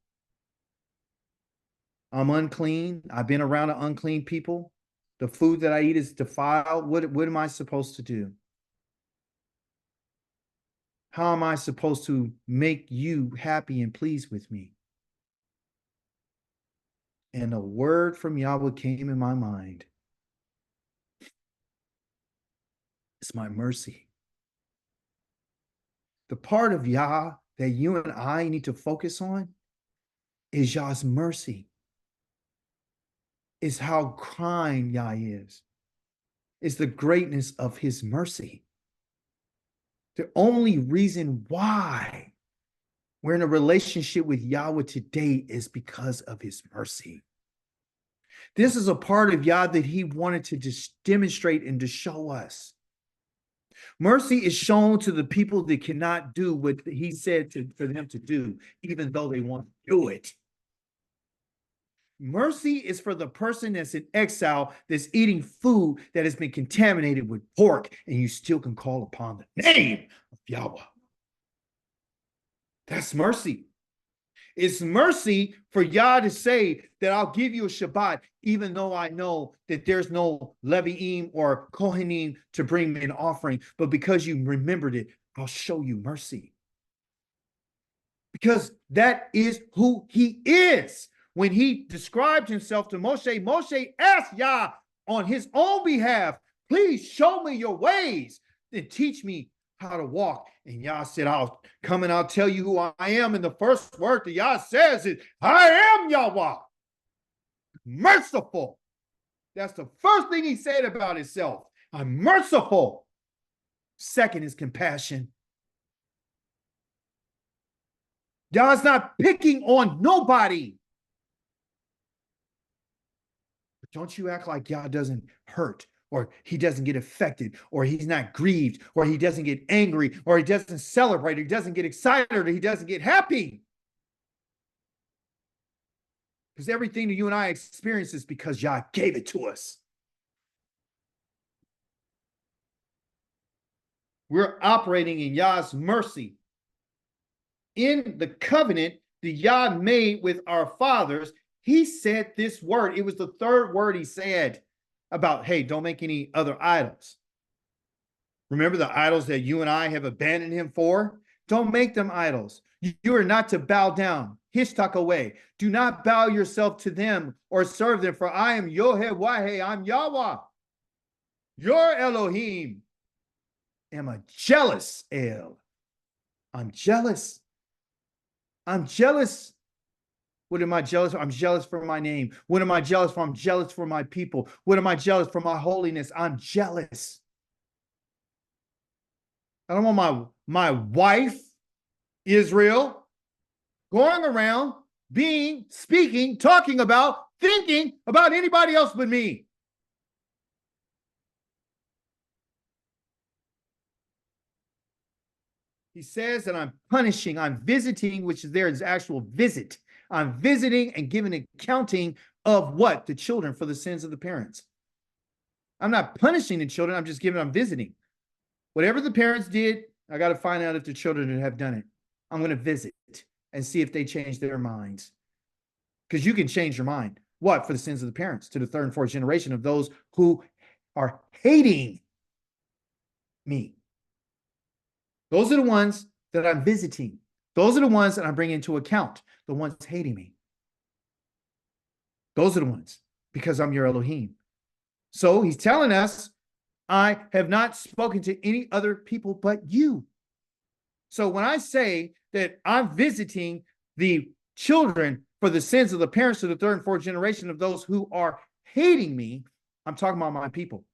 I'm unclean. I've been around unclean people. The food that I eat is defiled. What am I supposed to do? How am I supposed to make you happy and pleased with me? And a word from Yahweh came in my mind. It's my mercy. The part of Yah that you and I need to focus on is Yah's mercy. Is how kind Yah is. It's the greatness of his mercy. The only reason why we're in a relationship with Yahweh today is because of his mercy. This is a part of Yah that he wanted to just demonstrate and to show us. Mercy is shown to the people that cannot do what he said for them to do, even though they want to do it. Mercy is for the person that's in exile, that's eating food that has been contaminated with pork, and you still can call upon the name of Yahweh. That's mercy. It's mercy for Yah to say that I'll give you a Shabbat, even though I know that there's no Leviim or Kohanim to bring me an offering. But because you remembered it, I'll show you mercy. Because that is who he is. When he described himself to Moshe, Moshe asked Yah on his own behalf, please show me your ways and teach me how to walk. And Yah said, I'll come and I'll tell you who I am. And the first word that Yah says is, I am Yahweh, merciful. That's the first thing he said about himself. I'm merciful. Second is compassion. Yah's not picking on nobody. Don't you act like Yah doesn't hurt, or he doesn't get affected, or he's not grieved, or he doesn't get angry, or he doesn't celebrate, or he doesn't get excited, or he doesn't get happy. Because everything that you and I experience is because Yah gave it to us. We're operating in Yah's mercy. In the covenant that Yah made with our fathers, he said this word. It was the third word he said about, hey, don't make any other idols. Remember the idols that you and I have abandoned him for? Don't make them idols. You are not to bow down. Hishtak away. Do not bow yourself to them or serve them, for I am Yohewah, I'm Yahweh. Your Elohim am a jealous El. I'm jealous. I'm jealous. What am I jealous for? I'm jealous for my name. What am I jealous for? I'm jealous for my people. What am I jealous for? My holiness. I'm jealous. I don't want my wife, Israel, going around speaking, talking about, thinking about anybody else but me. He says that I'm punishing, I'm visiting, which is there is actual visit. I'm visiting and giving an accounting of what? The children for the sins of the parents. I'm not punishing the children, I'm visiting. Whatever the parents did, I got to find out if the children have done it. I'm going to visit and see if they change their minds. Because you can change your mind. What? For the sins of the parents, to the third and fourth generation of those who are hating me. Those are the ones that I'm visiting. Those are the ones that I'm bringing into account. The ones hating me. Those are the ones, because I'm your Elohim. So he's telling us, I have not spoken to any other people but you. So when I say that I'm visiting the children for the sins of the parents of the third and fourth generation of those who are hating me, I'm talking about my people.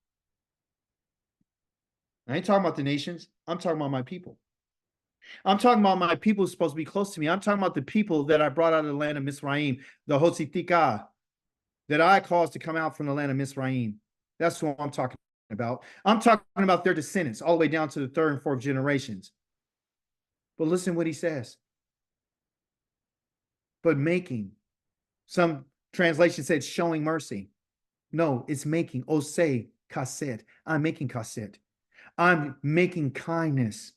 I ain't talking about the nations. I'm talking about my people. I'm talking about my people who's supposed to be close to me. I'm talking about the people that I brought out of the land of Mizraim, the hostility that I caused to come out from the land of Mizraim. That's what I'm talking about. I'm talking about their descendants all the way down to the third and fourth generations. But listen what he says. But making. Some translation said showing mercy. No, it's making. Oseh kaset. I'm making kaset. I'm making kindness.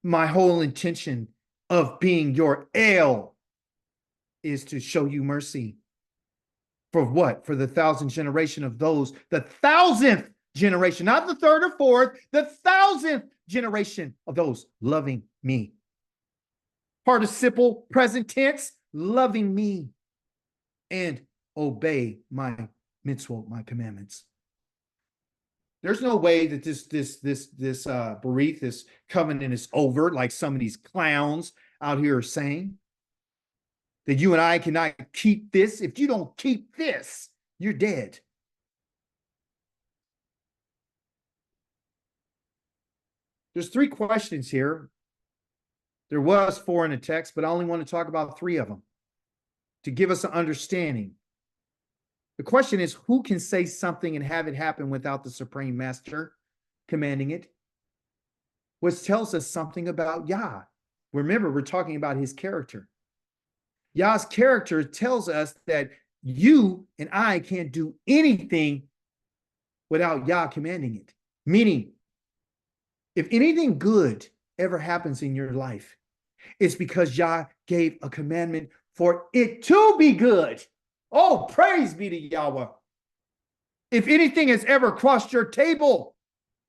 My whole intention of being your El is to show you mercy. For what? For the 1,000th generation of those, the 1,000th generation, not the third or fourth, the 1,000th generation of those loving me. Participle, present tense, loving me and obey my mitzvot, my commandments. There's no way that this berith, this covenant is over, like some of these clowns out here are saying. That you and I cannot keep this. If you don't keep this, you're dead. There's 3 questions here. There was 4 in the text, but I only want to talk about 3 of them to give us an understanding. The question is, who can say something and have it happen without the Supreme Master commanding it? Which tells us something about Yah. Remember, we're talking about his character. Yah's character tells us that you and I can't do anything without Yah commanding it. Meaning, if anything good ever happens in your life, it's because Yah gave a commandment for it to be good. Oh, praise be to Yahweh. If anything has ever crossed your table,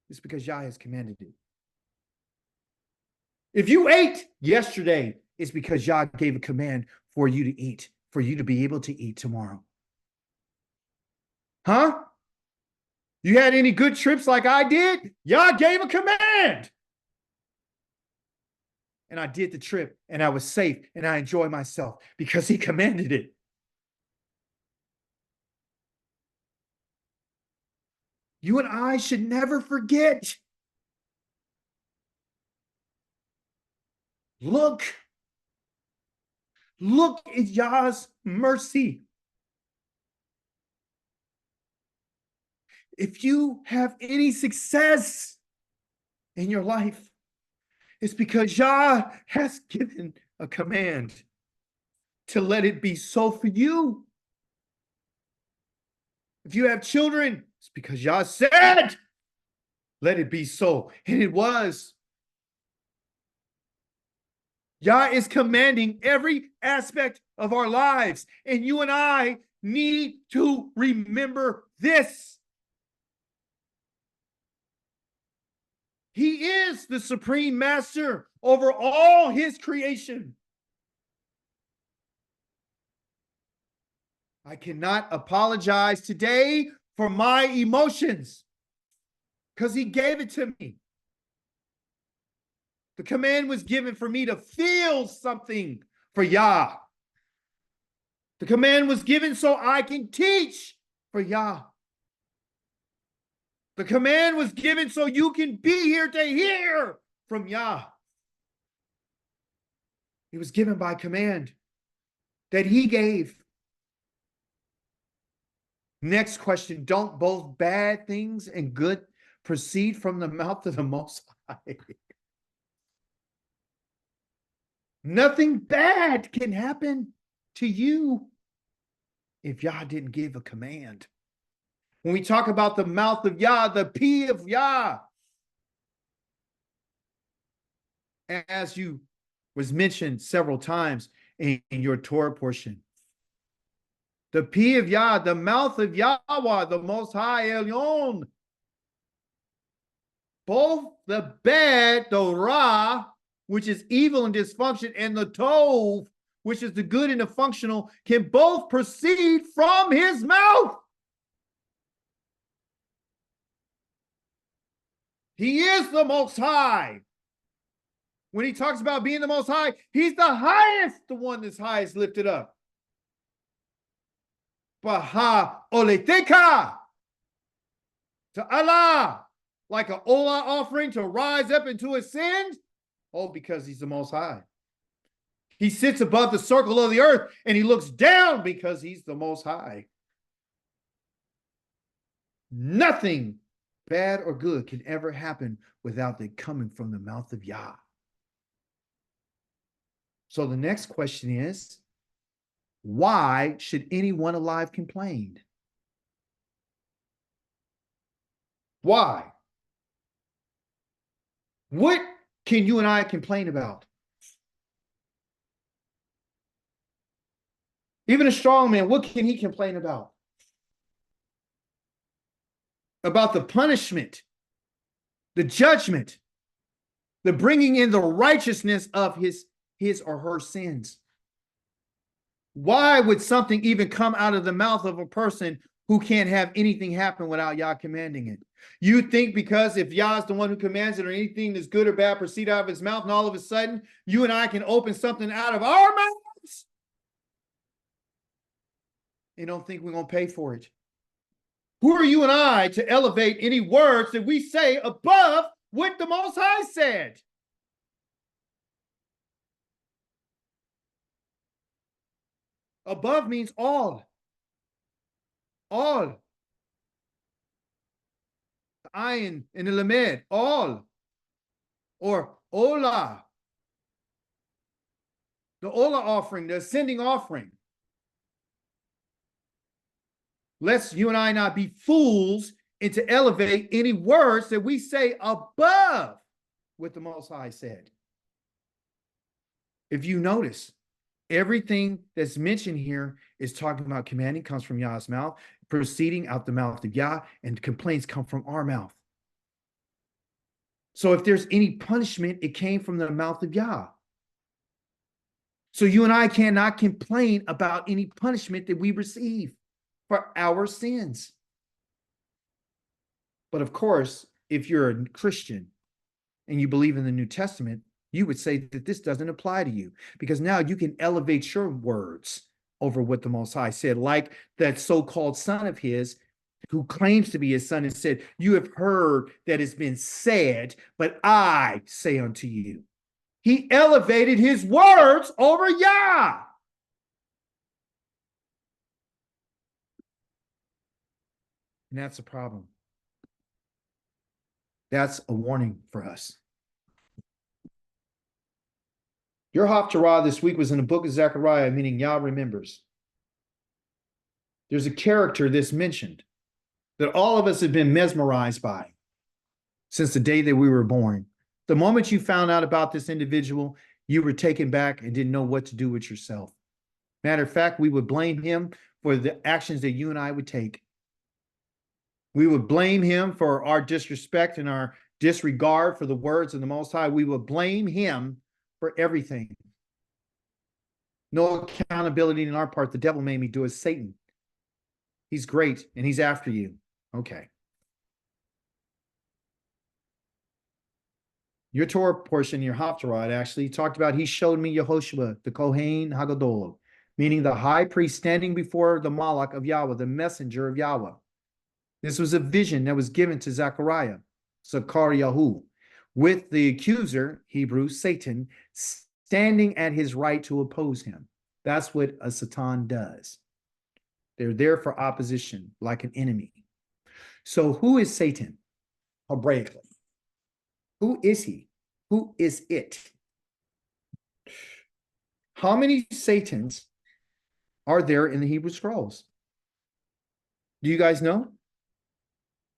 it's because Yah has commanded it. If you ate yesterday, it's because Yah gave a command for you to eat, for you to be able to eat tomorrow. Huh? You had any good trips like I did? Yah gave a command. And I did the trip and I was safe and I enjoyed myself because he commanded it. You and I should never forget. Look at Yah's mercy. If you have any success in your life, it's because Yah has given a command to let it be so for you. If you have children, it's because Yah said. Let it be so. And it was. Yah is commanding every aspect of our lives. And you and I need to remember this. He is the supreme master over all his creation. I cannot apologize today for my emotions because he gave it to me. The command was given for me to feel something for Yah. The command was given so I can teach for Yah. The command was given so you can be here to hear from Yah. It was given by command that he gave. Next question, don't both bad things and good proceed from the mouth of the Most High? Nothing bad can happen to you if Yah didn't give a command. When we talk about the mouth of Yah, the P of Yah, as you was mentioned several times in your Torah portion, the P of Yah, the mouth of Yahweh, the Most High Elyon, both the bad, the Ra, which is evil and dysfunction, and the Tov, which is the good and the functional, can both proceed from his mouth. He is the Most High. When he talks about being the Most High, he's the highest, the one that's highest lifted up. Baha'alotcha to Allah, like an Olah offering to rise up into his sins. Oh, because he's the Most High. He sits above the circle of the earth and he looks down because he's the Most High. Nothing bad or good can ever happen without it coming from the mouth of Yah. So the next question is, why should anyone alive complain? Why? What can you and I complain about? Even a strong man, what can he complain about? About the punishment, the judgment, the bringing in the righteousness of his or her sins. Why would something even come out of the mouth of a person who can't have anything happen without Yah commanding it? You think because if Yah is the one who commands it, or anything that's good or bad proceed out of his mouth, and all of a sudden you and I can open something out of our mouths and don't think we're going to pay for it? Who are you and I to elevate any words that we say above what the Most High said? Above means all. All. The ayin and the lamed, all. Or olah. The olah offering, the ascending offering. Lest you and I not be fools and to elevate any words that we say above what the Most High said. If you notice, everything that's mentioned here is talking about commanding comes from Yah's mouth, proceeding out the mouth of Yah, and complaints come from our mouth. So if there's any punishment, it came from the mouth of Yah. So you and I cannot complain about any punishment that we receive for our sins. But of course, if you're a Christian and you believe in the New Testament, you would say that this doesn't apply to you, because now you can elevate your words over what the Most High said, like that so-called son of his who claims to be his son and said, you have heard that it's been said, but I say unto you. He elevated his words over Yah. And that's a problem. That's a warning for us. Your Haftarah this week was in the book of Zechariah, meaning Yah remembers. There's a character that's mentioned that all of us have been mesmerized by. since the day that we were born. The moment you found out about this individual, you were taken back and didn't know what to do with yourself. Matter of fact, we would blame him for the actions that you and I would take. We would blame him for our disrespect and our disregard for the words of the Most High. We would blame him for everything. No accountability on our part. The devil made me do it. Satan. He's great and he's after you. Okay. Your Torah portion, your Haftarah, actually talked about, he showed me Yehoshua, the Kohen Hagadol, meaning the high priest standing before the Malach of Yahweh, the messenger of Yahweh. This was a vision that was given to Zechariah, Zachariahu, with the accuser, Hebrew, Satan, standing at his right to oppose him. That's what a Satan does. They're there for opposition, like an enemy. So who is Satan, Hebraically? Who is he? Who is it? How many Satans are there in the Hebrew Scrolls? Do you guys know?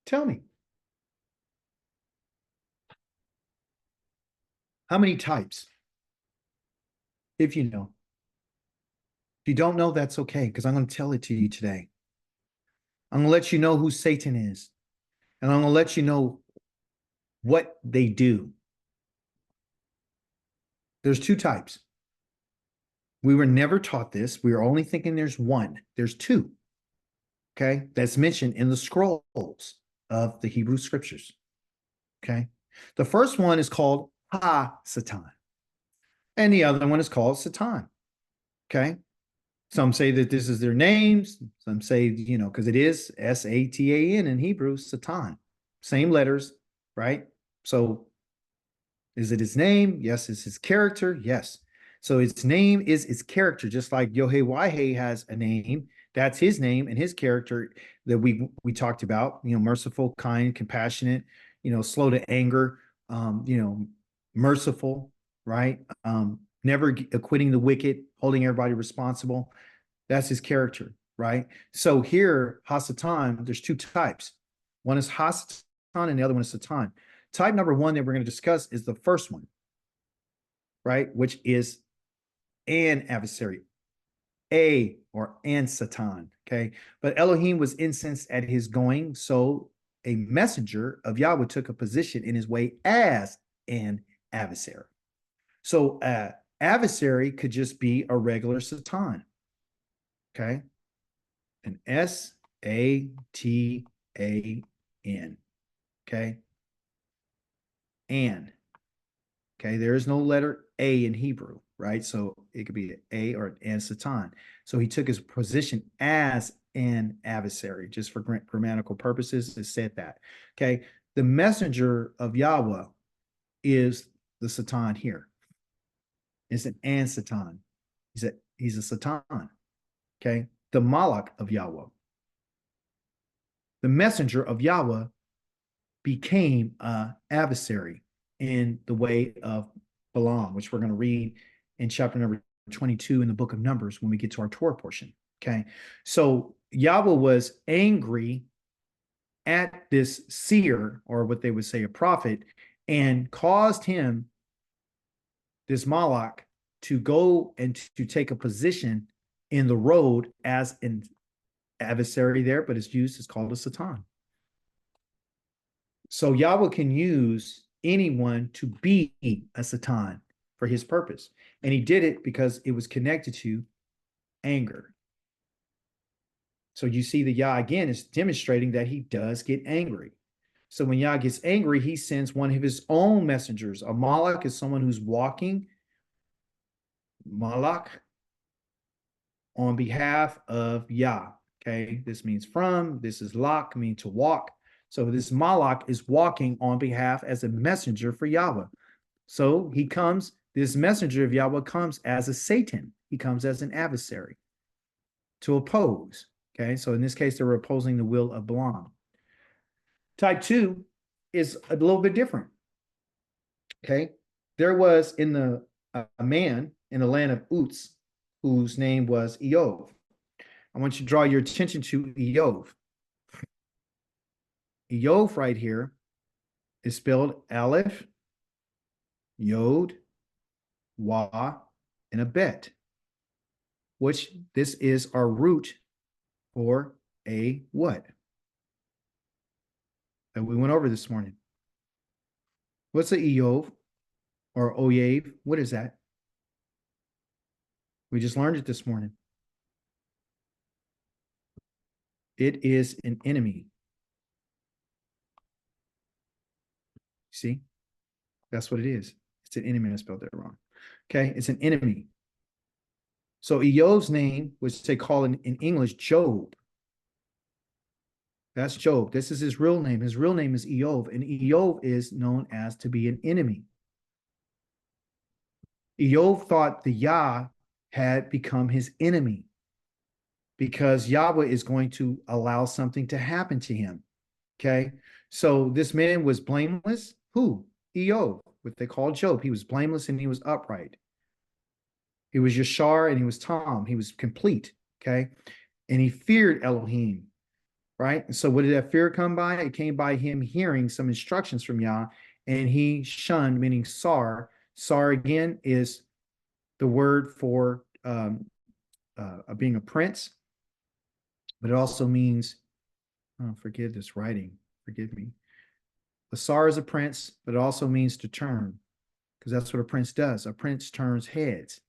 Tell me. How many types? If you know. If you don't know, that's okay, because I'm going to tell it to you today. I'm going to let you know who Satan is. And I'm going to let you know what they do. There's two types. We were never taught this. We were only thinking there's one. There's two. Okay? That's mentioned in the scrolls of the Hebrew scriptures. Okay? The first one is called Ha-Satan. And the other one is called Satan. Okay? Some say that this is their names. Some say, you know, because it is S-A-T-A-N in Hebrew, Satan. Same letters, right? So is it his name? Yes. Is his character? Yes. So its name is its character, just like Yohei has a name. That's his name and his character that we talked about, you know, merciful, kind, compassionate, you know, slow to anger, you know, merciful, right? Never acquitting the wicked, holding everybody responsible. That's his character, right? So here, Hasatan, there's two types. One is Hasatan and the other one is Satan. Type number one that we're going to discuss is the first one, right? Which is an adversary, an Satan, okay? But Elohim was incensed at his going, so a messenger of Yahweh took a position in his way as an adversary. So adversary could just be a regular Satan, okay? An S-A-T-A-N, okay? And, okay, there is no letter A in Hebrew, right? So it could be an A or an Satan. So he took his position as an adversary, just for grammatical purposes, it said that. Okay, the messenger of Yahweh is the Satan here. It's an Satan. He's a Satan. Okay, the Malach of Yahweh. The messenger of Yahweh became an adversary in the way of Balaam, which we're going to read in chapter number 22 in the book of Numbers when we get to our Torah portion. Okay, so Yahweh was angry at this seer, or what they would say a prophet, and caused him, this Malach, to go and to take a position in the road as an adversary there, but it's called a Satan. So Yahweh can use anyone to be a Satan for his purpose. And he did it because it was connected to anger. So you see the Yah again is demonstrating that he does get angry. So when Yah gets angry, he sends one of his own messengers. A Malach is someone who's walking, Malach, on behalf of Yah. Okay, this means from, this is lach, mean to walk. So this Malach is walking on behalf as a messenger for Yahweh. So he comes, this messenger of Yahweh comes as a Satan. He comes as an adversary to oppose. Okay, so in this case, they were opposing the will of Balaam. Type 2 is a little bit different. Okay, there was a man in the land of Uz whose name was Eov. I want you to draw your attention to Eov. Eov right here is spelled Aleph, Yod, Wa, and a Bet, which this is our root for a what? That we went over this morning. What's a Eov or Oyev? What is that? We just learned it this morning. It is an enemy. See? That's what it is. It's an enemy. I spelled that wrong. Okay, it's an enemy. So Eov's name, which they call in English Job. That's Job. This is his real name. His real name is Eov, and Eov is known as to be an enemy. Eov thought the Yah had become his enemy because Yahweh is going to allow something to happen to him. Okay, so this man was blameless. Who? Eov, what they call Job. He was blameless and he was upright. He was Yashar and he was Tom. He was complete. Okay, and he feared Elohim. Right? And so what did that fear come by? It came by him hearing some instructions from Yah, and he shunned, meaning sar. Sar again is the word for being a prince, but it also means, oh, forgive this writing, forgive me. The sar is a prince, but it also means to turn, because that's what a prince does. A prince turns heads.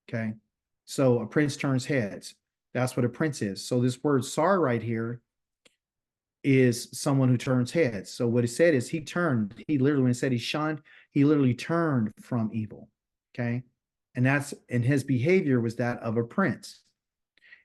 Okay, so a prince turns heads. That's what a prince is. So this word sar right here is someone who turns heads. So what it said is he turned, he literally, when it said he shunned, he literally turned from evil. Okay. And his behavior was that of a prince.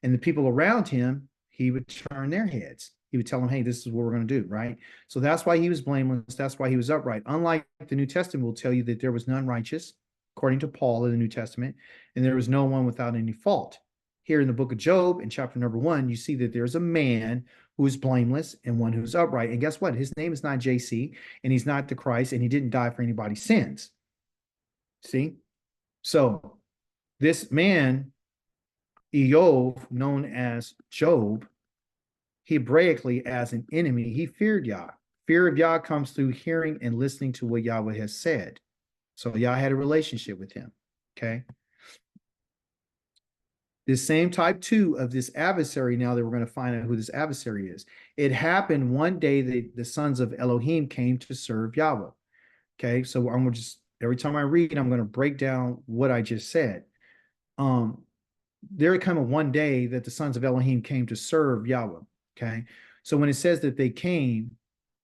And the people around him, he would turn their heads. He would tell them, hey, this is what we're going to do. Right. So that's why he was blameless. That's why he was upright. Unlike the New Testament will tell you that there was none righteous, according to Paul in the New Testament, and there was no one without any fault. Here in the book of Job, in chapter number 1, you see that there's a man who is blameless and one who's upright. And guess what? His name is not JC, and he's not the Christ, and he didn't die for anybody's sins. See? So this man, Eov, known as Job, Hebraically as an enemy, he feared Yah. Fear of Yah comes through hearing and listening to what Yahweh has said. So Yah had a relationship with him. Okay? This same type 2 of this adversary, now that we're going to find out who this adversary is. It happened one day that the sons of Elohim came to serve Yahweh. Okay, so I'm going to just, every time I read, I'm going to break down what I just said. There came one day that the sons of Elohim came to serve Yahweh. Okay, so when it says that they came,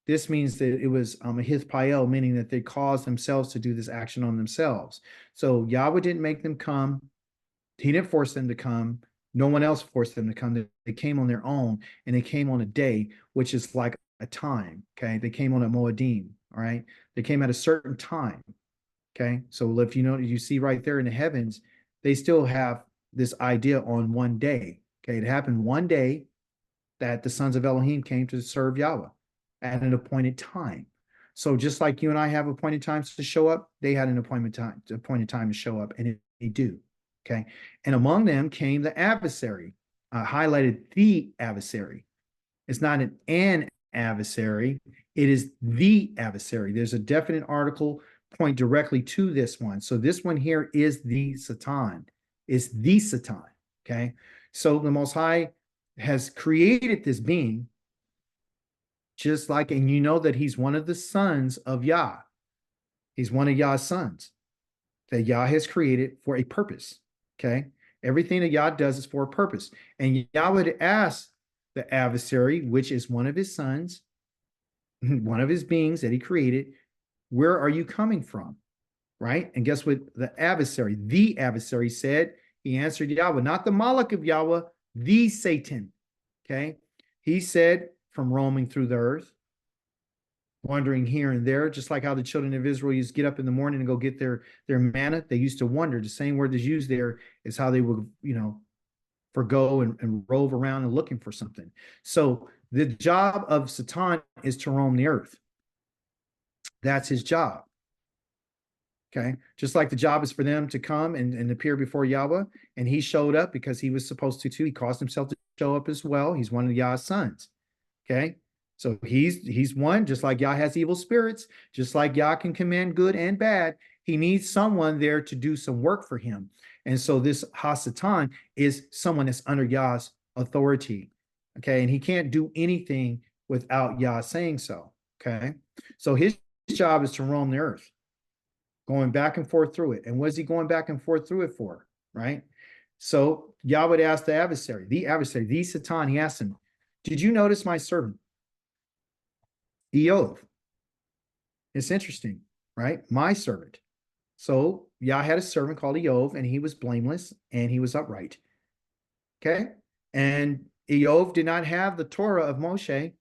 this means that it was a hithpael, meaning that they caused themselves to do this action on themselves. So Yahweh didn't make them come. He didn't force them to come. No one else forced them to come. They came on their own, and they came on a day, which is like a time. Okay. They came on a Moedim. All right. They came at a certain time. Okay. So if you know, you see right there in the heavens, they still have this idea on one day. Okay. It happened one day that the sons of Elohim came to serve Yahweh at an appointed time. So just like you and I have appointed times to show up, they had an appointed time to show up, and they do. Okay. And among them came the adversary, highlighted the adversary. It's not an adversary. It is the adversary. There's a definite article point directly to this one. So this one here is the Satan. It's the Satan. Okay. So the Most High has created this being just like, and you know that he's one of the sons of Yah. He's one of Yah's sons that Yah has created for a purpose. Okay. Everything that Yah does is for a purpose. And Yah would ask the adversary, which is one of his sons, one of his beings that he created, where are you coming from? Right. And guess what the adversary said? He answered Yahweh, not the Malach of Yahweh, the Satan. Okay. He said, from roaming through the earth, wandering here and there, just like how the children of Israel used to get up in the morning and go get their manna. They used to wander. The same word that's used there is how they would, forgo and rove around and looking for something. So the job of Satan is to roam the earth. That's his job. Okay. Just like the job is for them to come and appear before Yahweh. And he showed up because he was supposed to too. He caused himself to show up as well. He's one of Yah's sons. Okay. So he's one, just like Yah has evil spirits, just like Yah can command good and bad. He needs someone there to do some work for him. And so this Hasatan is someone that's under Yah's authority. Okay. And he can't do anything without Yah saying so. Okay. So his job is to roam the earth, going back and forth through it. And what is he going back and forth through it for? Right. So Yah would ask the adversary, the Satan, he asked him, did you notice my servant Eov? It's interesting, right? My servant. So Yah had a servant called Eov, and he was blameless and he was upright. Okay. And Eov did not have the Torah of Moshe.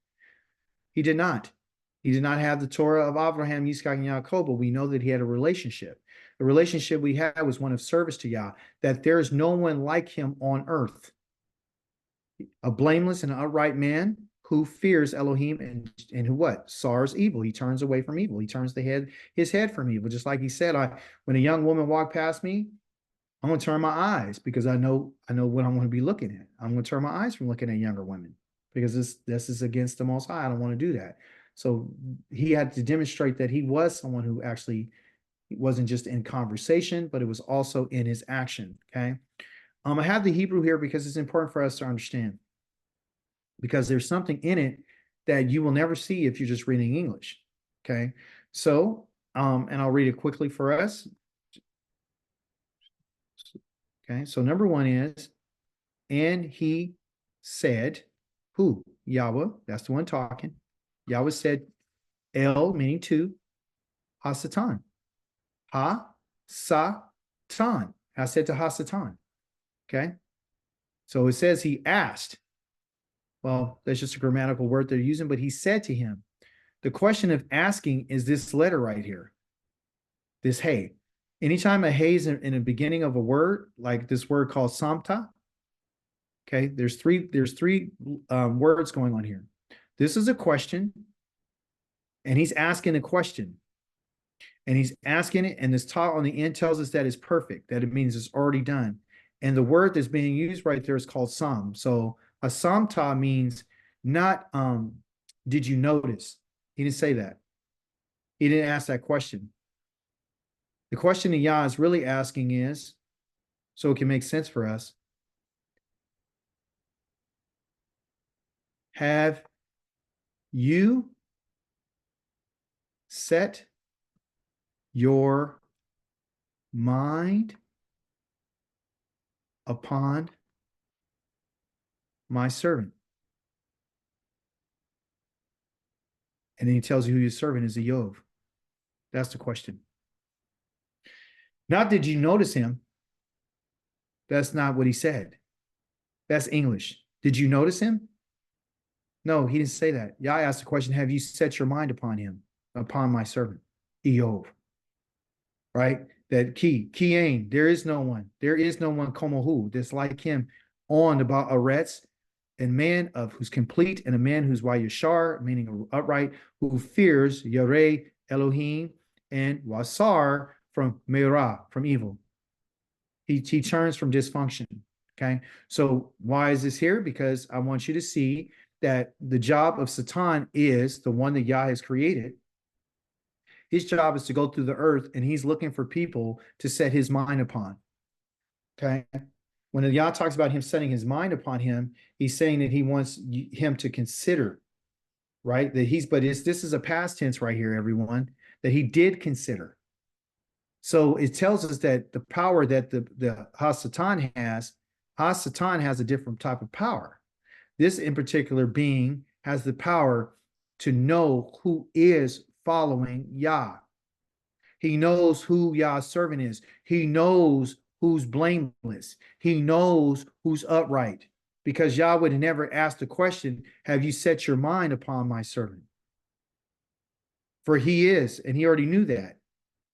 He did not. He did not have the Torah of Abraham, Yitzchak, and Yaakov, but we know that he had a relationship. The relationship we had was one of service to Yah, that there is no one like him on earth. A blameless and upright man who fears Elohim and who what? SARS evil. He turns away from evil. He turns his head from evil. Just like he said, when a young woman walked past me, I'm going to turn my eyes because I know what I'm going to be looking at. I'm going to turn my eyes from looking at younger women because this is against the Most High. I don't want to do that. So he had to demonstrate that he was someone who actually wasn't just in conversation, but it was also in his action. Okay. I have the Hebrew here because it's important for us to understand, because there's something in it that you will never see if you're just reading English. Okay. So, and I'll read it quickly for us. Okay. So number one is, and he said, who? Yahweh. That's the one talking. Yahweh said, El, meaning to, Hasatan. Ha-sa-tan. I said to Hasatan. Okay. So it says he asked. Well, that's just a grammatical word they're using, but he said to him. The question of asking is this letter right here. This hey. Anytime a hey is in the beginning of a word, like this word called samta, okay, there's three words going on here. This is a question, and he's asking a question. And he's asking it, and this ta on the end tells us that it's perfect, that it means it's already done. And the word that's being used right there is called sam. So a samta means not, did you notice? He didn't say that. He didn't ask that question. The question that Yah is really asking is, so it can make sense for us, have you set your mind upon my servant? And then he tells you who your servant is, Eov. That's the question. Not did you notice him? That's not what he said. That's English. Did you notice him? No, he didn't say that. Yah asked the question, have you set your mind upon him, upon my servant, Eov? Right? That Ki'ain, there is no one Komohu that's like him on the Ba'aretz, and man of who's complete, and a man who's Yashar, meaning upright, who fears Yareh Elohim, and Wasar from Meirah, from evil. He turns from dysfunction. Okay. So why is this here? Because I want you to see that the job of Satan is the one that Yah has created. His job is to go through the earth, and he's looking for people to set his mind upon. Okay. When Yah talks about him setting his mind upon him, he's saying that he wants him to consider, right? This is a past tense right here, everyone, that he did consider. So it tells us that the power that the Hasatan has a different type of power. This in particular being has the power to know who is following Yah. He knows who Yah's servant is. He knows who's blameless. He knows who's upright. Because Yah would never ask the question, have you set your mind upon my servant? For he is, and he already knew that.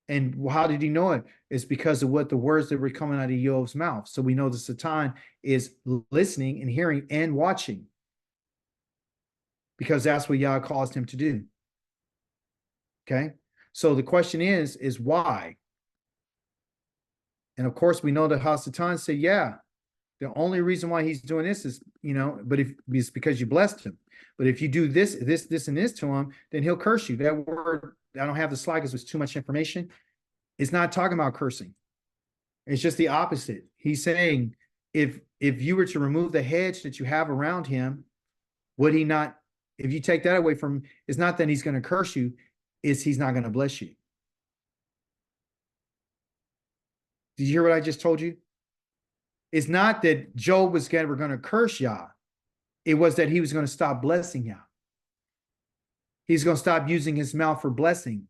And how did he know it? It's because of what the words that were coming out of Yov's mouth. So we know the Satan is listening and hearing and watching, because that's what Yah caused him to do. Okay. So the question is why? And of course, we know that Hasatan said, yeah, The only reason why he's doing this is, but if it's because you blessed him. But if you do this, and this to him, then he'll curse you. That word, I don't have the slide because it's too much information. It's not talking about cursing. It's just the opposite. He's saying if you were to remove the hedge that you have around him, would he not, if you take that away from him, it's not that he's going to curse you, it's he's not going to bless you. Did you hear what I just told you? It's not that Job was ever going to curse Yah. It was that he was going to stop blessing Yah. He's going to stop using his mouth for blessing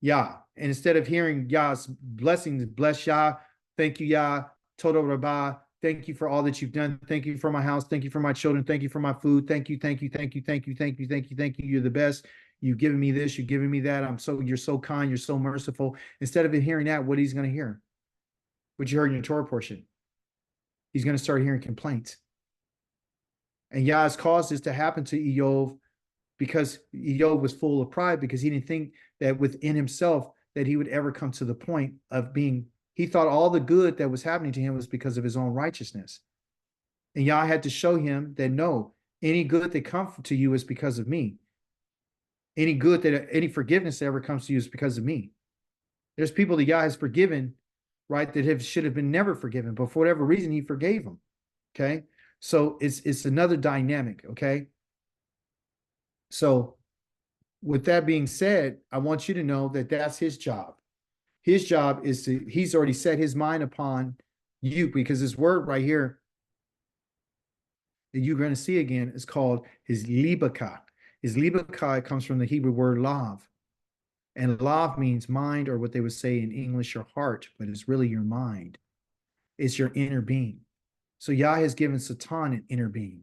Yah. And instead of hearing Yah's blessings, bless Yah, thank you, Yah, TODAH, RABBAH, thank you for all that you've done. Thank you for my house. Thank you for my children. Thank you for my food. Thank you, thank you, thank you, thank you, thank you, thank you, thank you. You're the best. You've given me this. You've given me that. You're so kind. You're so merciful. Instead of hearing that, what he's going to hear? What you heard in your Torah portion. He's going to start hearing complaints. And Yah has caused this to happen to Eov because Eov was full of pride, because he didn't think that within himself that he would ever come to the point of being, he thought all the good that was happening to him was because of his own righteousness. And Yah had to show him that no, any good that comes to you is because of me. Any forgiveness that ever comes to you is because of me. There's people that Yah has forgiven, right, that should have been never forgiven, but for whatever reason, he forgave them. Okay. So it's another dynamic. Okay. So with that being said, I want you to know that that's his job. His job is he's already set his mind upon you, because this word right here that you're going to see again is called his libaka. His libaka comes from the Hebrew word lav. And lav means mind, or what they would say in English, your heart, but it's really your mind. It's your inner being. So Yah has given Satan an inner being.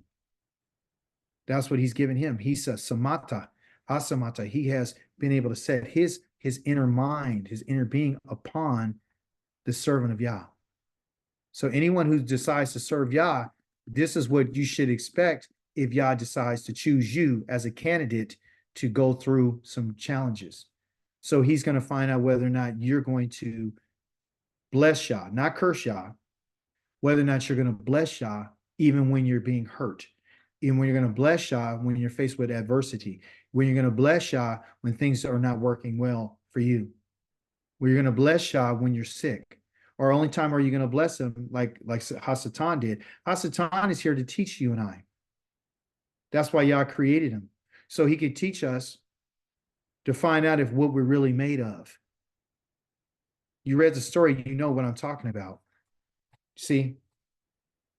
That's what he's given him. He's a samata, asamata. He has been able to set his inner mind, his inner being upon the servant of Yah. So anyone who decides to serve Yah, this is what you should expect if Yah decides to choose you as a candidate to go through some challenges. So he's going to find out whether or not you're going to bless Yah, not curse Yah, whether or not you're going to bless Yah even when you're being hurt, even when you're going to bless Yah when you're faced with adversity, when you're going to bless Yah when things are not working well for you, when you're going to bless Yah when you're sick. Or only time are you going to bless him like Hasatan did. Hasatan is here to teach you and I. That's why Yah created him, so he could teach us to find out if what we're really made of. You read the story, you know what I'm talking about. See,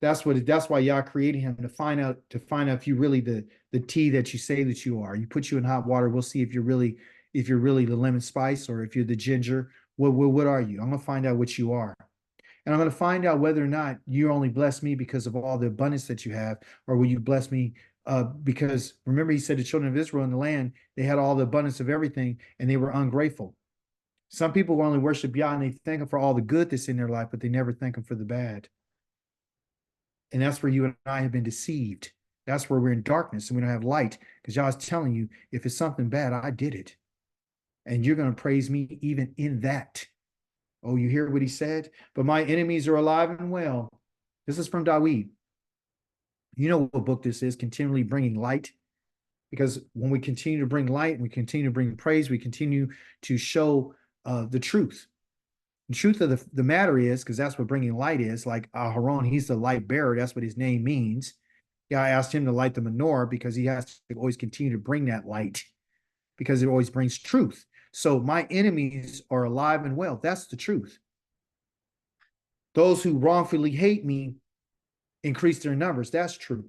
that's why Yah created him, to find out if you really the tea that you say that you are. You put you in hot water, we'll see if you're really the lemon spice, or if you're the ginger. What are you? I'm gonna find out what you are. And I'm gonna find out whether or not you only bless me because of all the abundance that you have, or will you bless me because remember, he said the children of Israel in the land, they had all the abundance of everything and they were ungrateful. Some people will only worship Yah and they thank him for all the good that's in their life, but they never thank him for the bad. And that's where you and I have been deceived. That's where we're in darkness and we don't have light, because Yah is telling you, if it's something bad, I did it. And you're going to praise me even in that. Oh, you hear what he said? But my enemies are alive and well. This is from Dawid. You know what book this is, continually bringing light. Because when we continue to bring light, we continue to bring praise, we continue to show the truth. The truth of the matter is, because that's what bringing light is, like Aharon, he's the light bearer. That's what his name means. Yeah, I asked him to light the menorah because he has to always continue to bring that light, because it always brings truth. So my enemies are alive and well. That's the truth. Those who wrongfully hate me increase their numbers. That's true.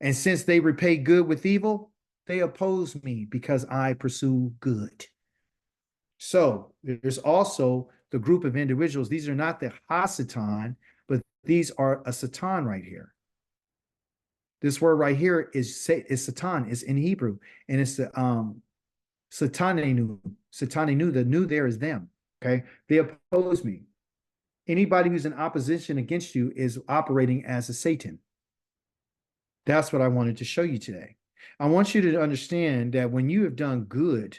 And since they repay good with evil, they oppose me because I pursue good. So there's also the group of individuals. These are not the Hasatan, but these are a Satan right here. This word right here is Satan, is in Hebrew, and it's the Satanenu. Satanenu, the new there is them. Okay, they oppose me. Anybody who's in opposition against you is operating as a Satan. That's what I wanted to show you today. I want you to understand that when you have done good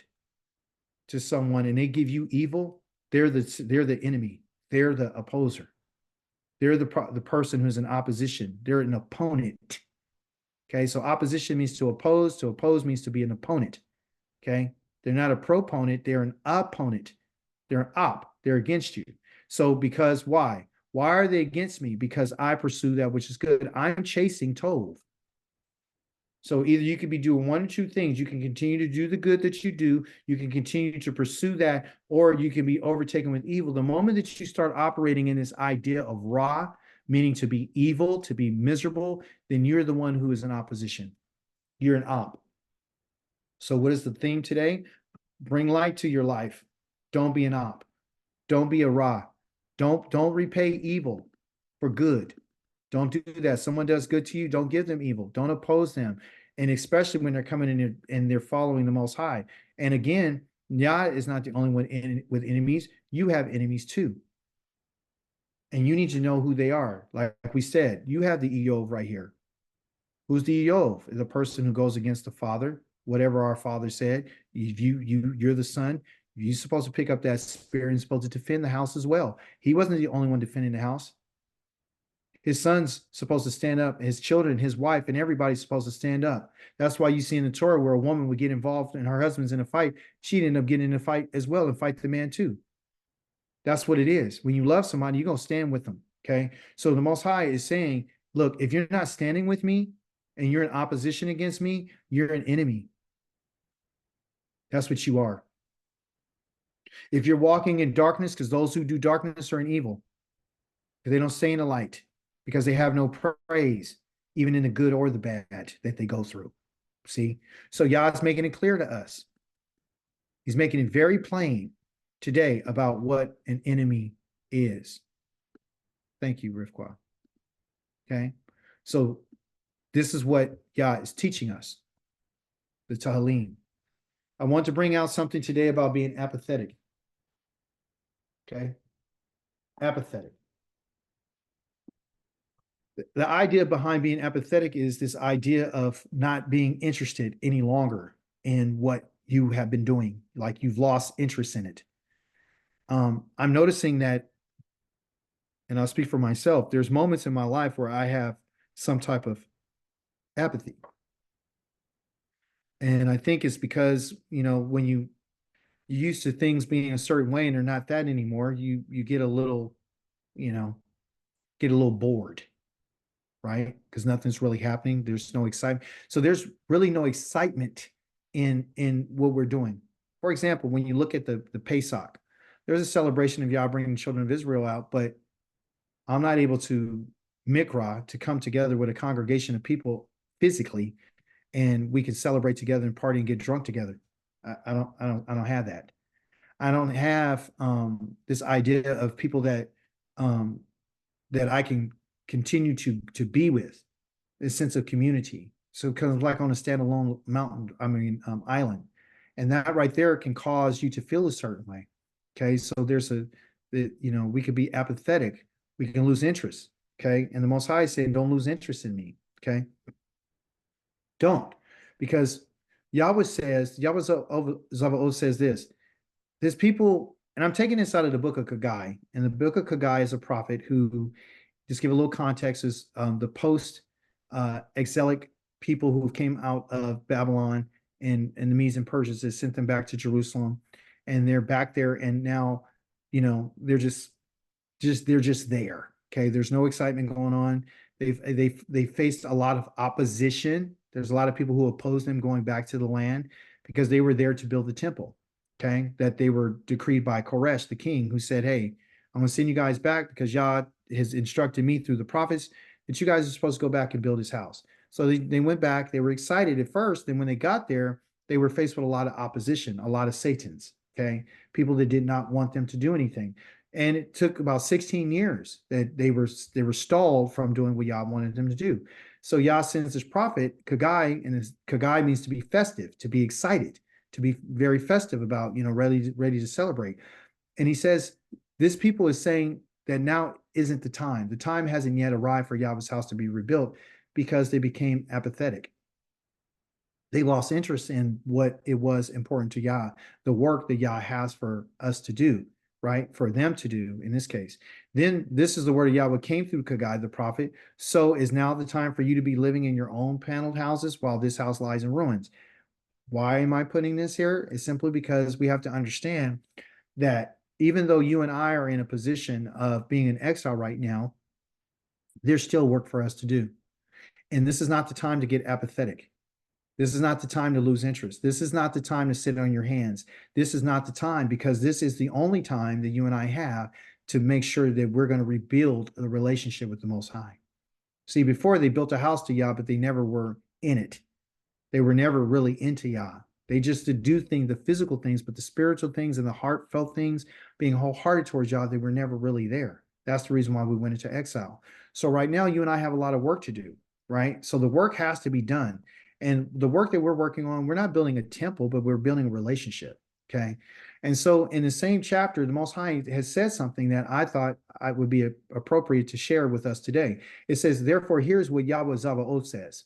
to someone and they give you evil, they're the enemy. They're the opposer. They're the person who's in opposition. They're an opponent. Okay, so opposition means to oppose. To oppose means to be an opponent. Okay, they're not a proponent. They're an opponent. They're an op. They're against you. So because why? Why are they against me? Because I pursue that which is good. I'm chasing Tov. So either you could be doing one or two things. You can continue to do the good that you do. You can continue to pursue that, or you can be overtaken with evil. The moment that you start operating in this idea of Ra, meaning to be evil, to be miserable, then you're the one who is in opposition. You're an op. So what is the theme today? Bring light to your life. Don't be an op. Don't be a Ra. Don't repay evil for good. Don't do that. Someone does good to you, don't give them evil. Don't oppose them. And especially when they're coming in and they're following the Most High. And again, Yah is not the only one with enemies. You have enemies too. And you need to know who they are. Like we said, you have the Eov right here. Who's the Eov? The person who goes against the Father, whatever our Father said. You're the Son. You're supposed to pick up that spear and supposed to defend the house as well. He wasn't the only one defending the house. His son's supposed to stand up, his children, his wife, and everybody's supposed to stand up. That's why you see in the Torah where a woman would get involved and her husband's in a fight, she'd end up getting in a fight as well and fight the man too. That's what it is. When you love somebody, you're going to stand with them. Okay. So the Most High is saying, look, if you're not standing with me and you're in opposition against me, you're an enemy. That's what you are. If you're walking in darkness, because those who do darkness are in evil, if they don't stay in the light, because they have no praise, even in the good or the bad that they go through. See? So Yah's making it clear to us. He's making it very plain today about what an enemy is. Thank you, Rifqua. Okay? So this is what Yah is teaching us, the Tahalim. I want to bring out something today about being apathetic. Okay? Apathetic. The idea behind being apathetic is this idea of not being interested any longer in what you have been doing, like you've lost interest in it. I'm noticing that, and I'll speak for myself, there's moments in my life where I have some type of apathy. And I think it's because, when you're used to things being a certain way and they're not that anymore, you get a little, bored. Right? Because nothing's really happening. There's no excitement. So there's really no excitement in what we're doing. For example, when you look at the Pesach, there's a celebration of Yah bringing the children of Israel out, but I'm not able to mikra, to come together with a congregation of people physically, and we can celebrate together and party and get drunk together. I don't have that. I don't have this idea of people that I can continue to be with, a sense of community. So kind of like on a standalone island. And that right there can cause you to feel a certain way. Okay. So we could be apathetic. We can lose interest. Okay. And the Most High is saying, don't lose interest in me. Okay. Don't. Because Yahweh Zavaot says this. There's people, and I'm taking this out of the book of Kagai. And the book of Kagai is a prophet who, just give a little context, is the post-exilic people who came out of Babylon and the Medes and Persians that sent them back to Jerusalem, and they're back there, and now, they're just there. Okay, there's no excitement going on. They faced a lot of opposition. There's a lot of people who opposed them going back to the land because they were there to build the temple. Okay, that they were decreed by Koresh, the king, who said, "Hey, I'm going to send you guys back because Yah has instructed me through the prophets that you guys are supposed to go back and build his house." So they went back. They were excited at first. Then when they got there, they were faced with a lot of opposition, a lot of Satans, okay? People that did not want them to do anything. And it took about 16 years that they were stalled from doing what Yah wanted them to do. So Yah sends his prophet, Kagai, and Kagai means to be festive, to be excited, to be very festive about, ready to celebrate. And he says, this people is saying that now isn't the time. The time hasn't yet arrived for Yahweh's house to be rebuilt because they became apathetic. They lost interest in what it was important to Yah, the work that Yah has for us to do, right? For them to do in this case. Then this is the word of Yahweh came through Kagai the prophet. So is now the time for you to be living in your own paneled houses while this house lies in ruins. Why am I putting this here? It's simply because we have to understand that even though you and I are in a position of being in exile right now, there's still work for us to do. And this is not the time to get apathetic. This is not the time to lose interest. This is not the time to sit on your hands. This is not the time, because this is the only time that you and I have to make sure that we're going to rebuild the relationship with the Most High. See, before they built a house to Yah, but they never were in it. They were never really into Yah. They just did do things, the physical things, but the spiritual things and the heartfelt things, being wholehearted towards Yah, they were never really there. That's the reason why we went into exile. So right now, you and I have a lot of work to do, right? So the work has to be done. And the work that we're working on, we're not building a temple, but we're building a relationship, okay? And so in the same chapter, the Most High has said something that I thought I would be appropriate to share with us today. It says, therefore, here's what Yahweh Zavaoth says.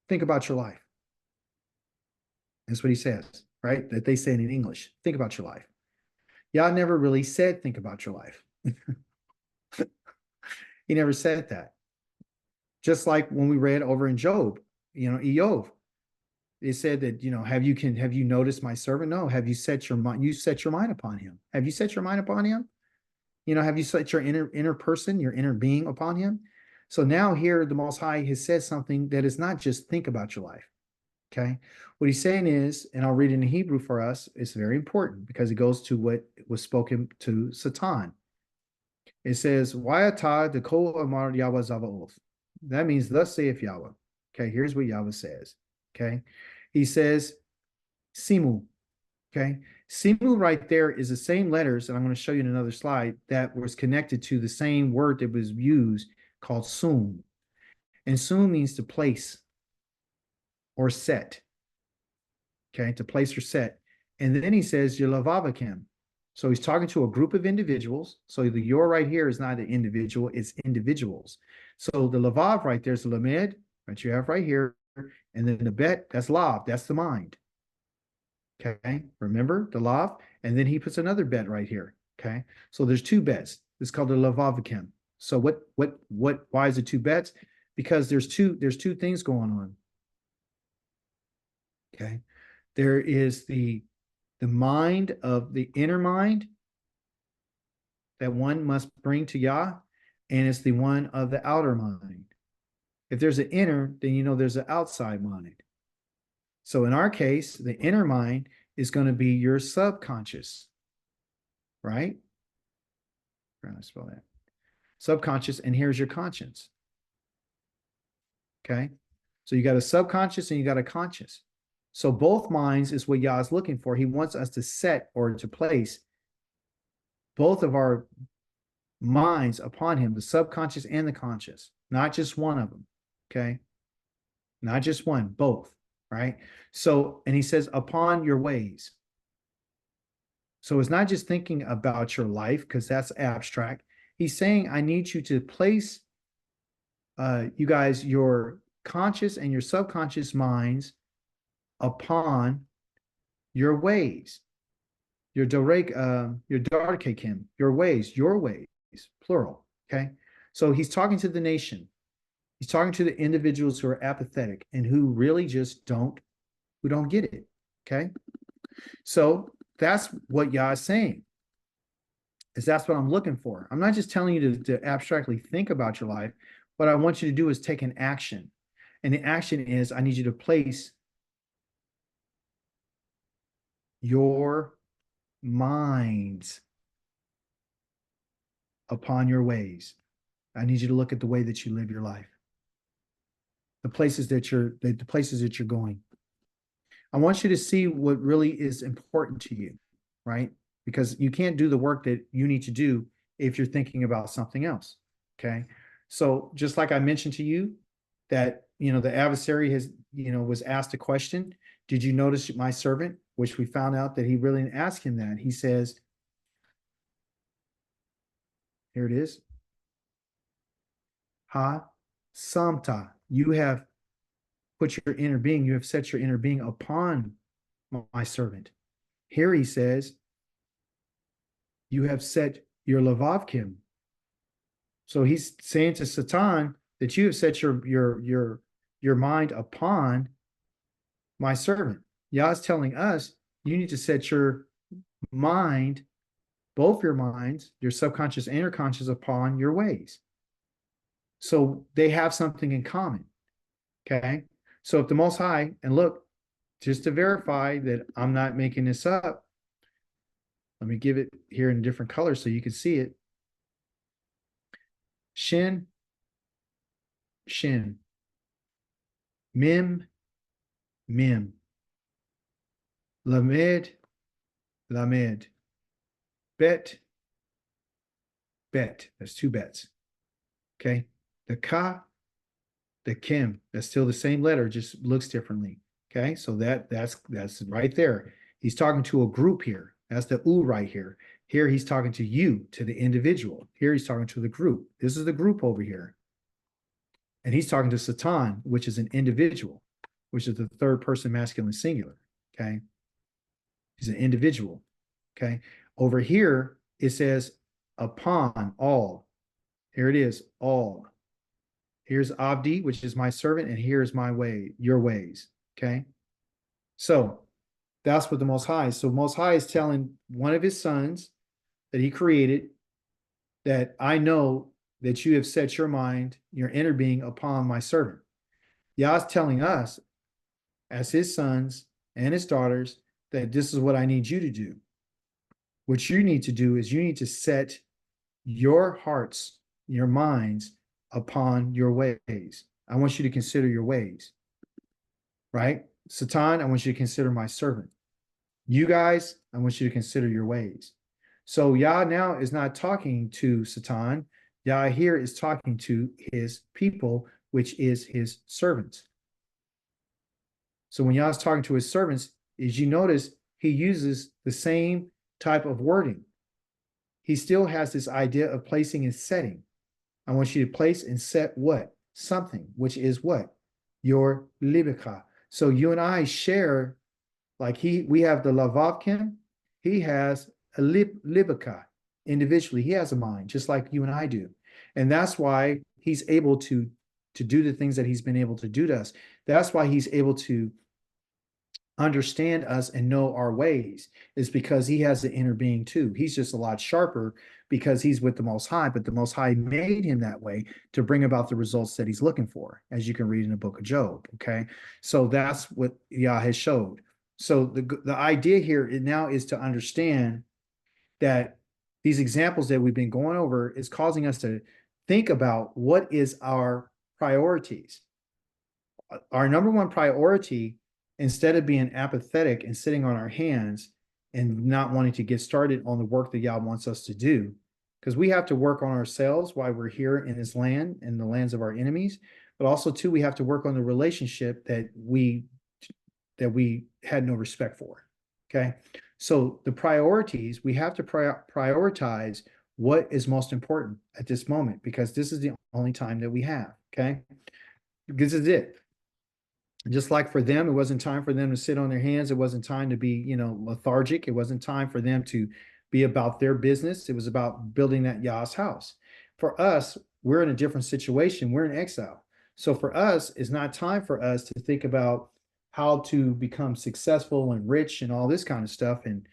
Think about your life. That's what he says, right? That they say it in English. Think about your life. Yah never really said, think about your life. He never said that. Just like when we read over in Job, Eov, it said that, have you noticed my servant? No. Have you set your mind upon him? Have you set your mind upon him? Have you set your inner person, your inner being upon him? So now here the Most High has said something that is not just think about your life. Okay. What he's saying is, and I'll read it in Hebrew for us, it's very important because it goes to what was spoken to Satan. It says, Wayata the Ko Amar Yahweh Zavaoth. That means, thus saith Yahweh. Okay, here's what Yahweh says. Okay. He says, Simu. Okay. Simu right there is the same letters, and I'm going to show you in another slide, that was connected to the same word that was used called sum. And sum means to place or set. Okay, to place or set. And then he says, Yelavavakim. So he's talking to a group of individuals. So the your right here is not an individual, it's individuals. So the lavav right there is the lamed, that you have right here. And then the bet, that's lav, that's the mind. Okay, remember the lav? And then he puts another bet right here. Okay, so there's two bets. It's called the lavavakim. So why is it two bets? Because there's two things going on. Okay. There is the mind of the inner mind that one must bring to Yah, and it's the one of the outer mind. If there's an inner, then there's an outside mind. So in our case, the inner mind is going to be your subconscious, right? I'm trying to spell that. Subconscious, and here's your conscience. Okay. So you got a subconscious and you got a conscious. So both minds is what Yah is looking for. He wants us to set or to place both of our minds upon him, the subconscious and the conscious, not just one of them. Okay. Not just one, both. Right. So, and he says, upon your ways. So it's not just thinking about your life, because that's abstract. He's saying, I need you to place, you guys, your conscious and your subconscious minds upon your ways, your darkekim, your ways, plural. Okay. So he's talking to the nation. He's talking to the individuals who are apathetic and who really just who don't get it. Okay. So that's what Yah is saying. That's what I'm looking for. I'm not just telling you to abstractly think about your life. What I want you to do is take an action. And the action is, I need you to place your minds upon your ways. I need you to look at the way that you live your life. The places that you're going. I want you to see what really is important to you, right? Because you can't do the work that you need to do if you're thinking about something else. Okay. So just like I mentioned to you that, the adversary was asked a question. Did you notice my servant? Which we found out that he really didn't ask him that. He says, here it is. Ha Samta. You have put your inner being, you have set your inner being upon my servant. Here he says, you have set your lavavkim. So he's saying to Satan that you have set your mind upon my servant. Yah's telling us you need to set your mind, both your minds, your subconscious and your conscious, upon your ways. So they have something in common. Okay. So if the Most High, and look, just to verify that I'm not making this up, let me give it here in different colors so you can see it. Shin, Shin. Mim, Mim. Lamed, Lamed. Bet, Bet. That's two bets. Okay. The Ka, the Kim. That's still the same letter, just looks differently. Okay. So that's right there. He's talking to a group here. That's the U right here. Here he's talking to you, to the individual. Here he's talking to the group. This is the group over here. And he's talking to Satan, which is an individual, which is the third person masculine singular. Okay. He's an individual. Okay. Over here, it says upon all. Here it is, all. Here's Abdi, which is my servant, and here's my way, your ways. Okay. So that's what the Most High is. So Most High is telling one of his sons that he created that I know that you have set your mind, your inner being upon my servant. Yah's telling us as his sons and his daughters that this is what I need you to do. What you need to do is you need to set your hearts, your minds upon your ways. I want you to consider your ways, right? Satan, I want you to consider my servant. You guys, I want you to consider your ways. So Yah now is not talking to Satan. Yah here is talking to his people, which is his servants. So when Yah is talking to his servants, as you notice, he uses the same type of wording. He still has this idea of placing and setting. I want you to place and set what? Something, which is what? Your libika. So you and I share, like we have the lavavkim, he has a libika individually. He has a mind, just like you and I do. And that's why he's able to do the things that he's been able to do to us. That's why he's able to understand us and know our ways, is because he has the inner being too. He's just a lot sharper because he's with the Most High, but the Most High made him that way to bring about the results that he's looking for, as you can read in the book of Job. Okay. So that's what Yah has showed. So the idea here now is to understand that these examples that we've been going over is causing us to think about what is our priorities. Our number one priority, instead of being apathetic and sitting on our hands and not wanting to get started on the work that Yah wants us to do, because we have to work on ourselves while we're here in this land, in the lands of our enemies, but also too, we have to work on the relationship that we had no respect for. Okay. So the priorities, we have to prioritize what is most important at this moment, because this is the only time that we have. Okay. This is it. Just like for them, it wasn't time for them to sit on their hands. It wasn't time to be, lethargic. It wasn't time for them to be about their business. It was about building that Yah's house. For us, we're in a different situation. We're in exile. So for us, it's not time for us to think about how to become successful and rich and all this kind of stuff. And,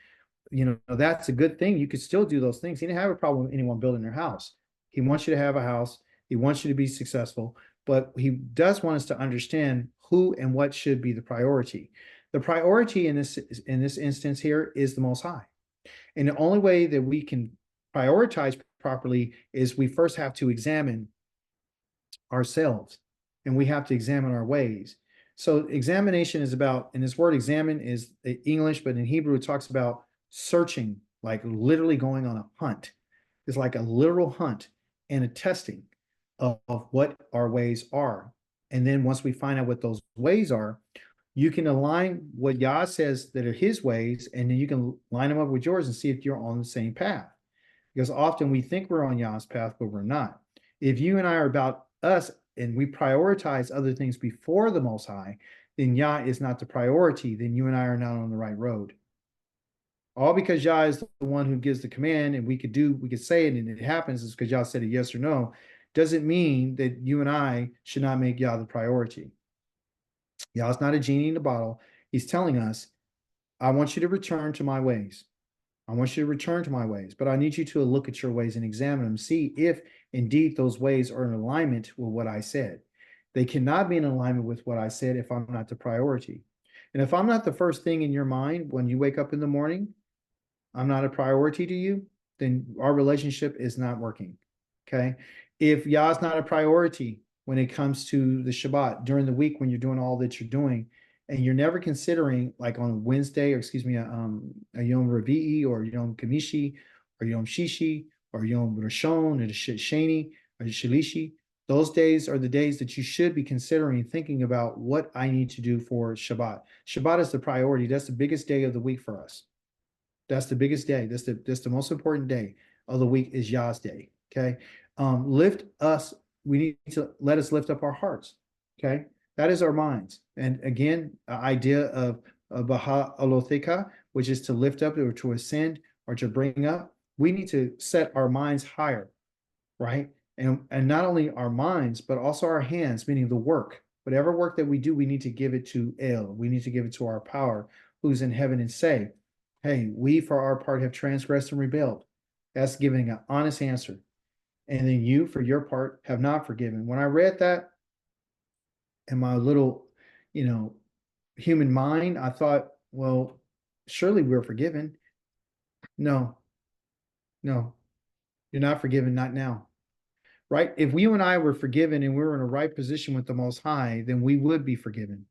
that's a good thing. You could still do those things. He didn't have a problem with anyone building their house. He wants you to have a house. He wants you to be successful, but he does want us to understand who and what should be the priority. The priority in this instance here is the Most High. And the only way that we can prioritize properly is we first have to examine ourselves, and we have to examine our ways. So examination is about, and this word examine is English, but in Hebrew it talks about searching, like literally going on a hunt. It's like a literal hunt and a testing of what our ways are. And then once we find out what those ways are, you can align what Yah says that are his ways, and then you can line them up with yours and see if you're on the same path. Because often we think we're on Yah's path, but we're not. If you and I are about us and we prioritize other things before the Most High, then Yah is not the priority. Then you and I are not on the right road. All because Yah is the one who gives the command, and we could say it and it happens, is because Yah said a yes or no, doesn't mean that you and I should not make Yah the priority. Yah's not a genie in the bottle. He's telling us, I want you to return to my ways. I want you to return to my ways, but I need you to look at your ways and examine them, see if indeed those ways are in alignment with what I said. They cannot be in alignment with what I said if I'm not the priority. And if I'm not the first thing in your mind when you wake up in the morning, I'm not a priority to you, then our relationship is not working. Okay. If Yah's not a priority when it comes to the Shabbat during the week when you're doing all that you're doing, and you're never considering, like on Wednesday, or excuse me, a Yom Revi'i or Yom Kamishi or Yom Shishi or Yom Rishon or the Sheni or the Shalishi, those days are the days that you should be considering thinking about what I need to do for Shabbat. Shabbat is the priority. That's the biggest day of the week for us. That's the biggest day. That's the most important day of the week is Yah's day. Okay. Lift us. We need to let us lift up our hearts. Okay. That is our minds. And again, the idea of Baha'alotcha, which is to lift up or to ascend or to bring up. We need to set our minds higher, right? And not only our minds, but also our hands, meaning the work. Whatever work that we do, we need to give it to El. We need to give it to our power who's in heaven and say, hey, we for our part have transgressed and rebelled. That's giving an honest answer. And then you for your part have not forgiven. When I read that in my little, human mind, I thought, well, surely we're forgiven. No, no, you're not forgiven, not now. Right? If you and I were forgiven and we were in a right position with the Most High, then we would be forgiven.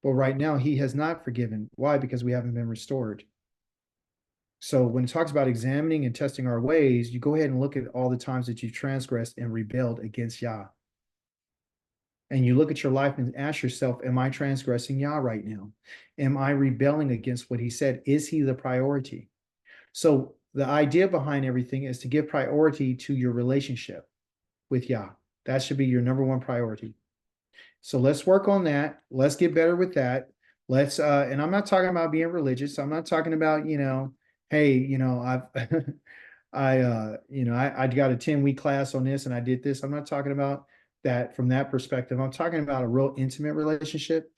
But right now, He has not forgiven. Why? Because we haven't been restored. So when it talks about examining and testing our ways, you go ahead and look at all the times that you've transgressed and rebelled against Yah. And you look at your life and ask yourself, am I transgressing Yah right now? Am I rebelling against what He said? Is He the priority? So the idea behind everything is to give priority to your relationship with Yah. That should be your number one priority. So let's work on that. Let's get better with that. And I'm not talking about being religious. I'm not talking about, hey, I've I got a 10-week class on this and I did this. I'm not talking about that from that perspective. I'm talking about a real intimate relationship,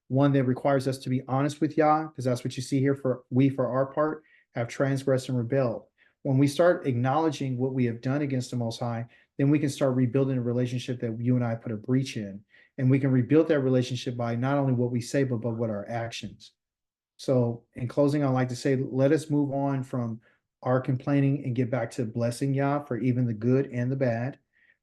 one that requires us to be honest with Yah, because that's what you see here. For our part, have transgressed and rebelled. When we start acknowledging what we have done against the Most High, then we can start rebuilding a relationship that you and I put a breach in. And we can rebuild that relationship by not only what we say, but what our actions. So in closing, I'd like to say, let us move on from our complaining and get back to blessing Yah for even the good and the bad.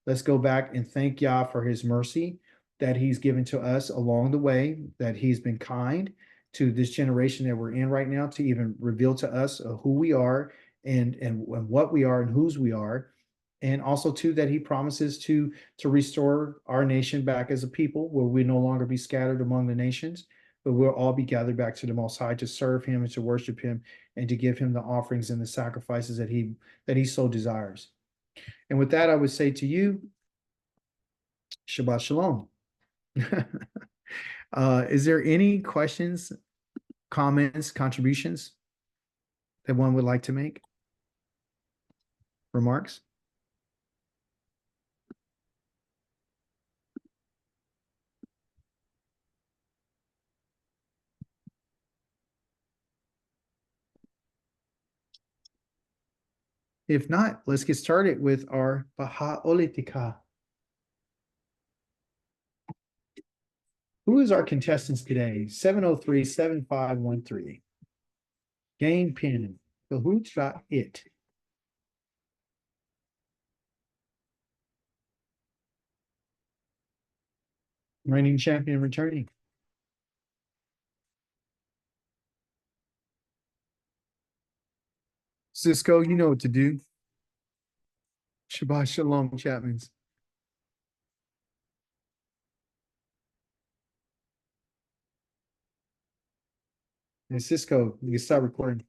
Let's go back and thank Yah for His mercy that He's given to us along the way, that He's been kind to this generation that we're in right now to even reveal to us who we are and what we are and whose we are. And also too, that He promises to restore our nation back as a people where we no longer be scattered among the nations, but we'll all be gathered back to the Most High to serve Him and to worship Him and to give Him the offerings and the sacrifices that He so desires. And with that, I would say to you, Shabbat Shalom. Is there any questions, comments, contributions that one would like to make? Remarks? If not, let's get started with our Baha'alotcha. Who is our contestants today? 703-7513. Game pin. Baha'alotcha it. Reigning champion returning. Cisco, you know what to do. Shabbat Shalom, Chapmans. And Cisco, you can start recording.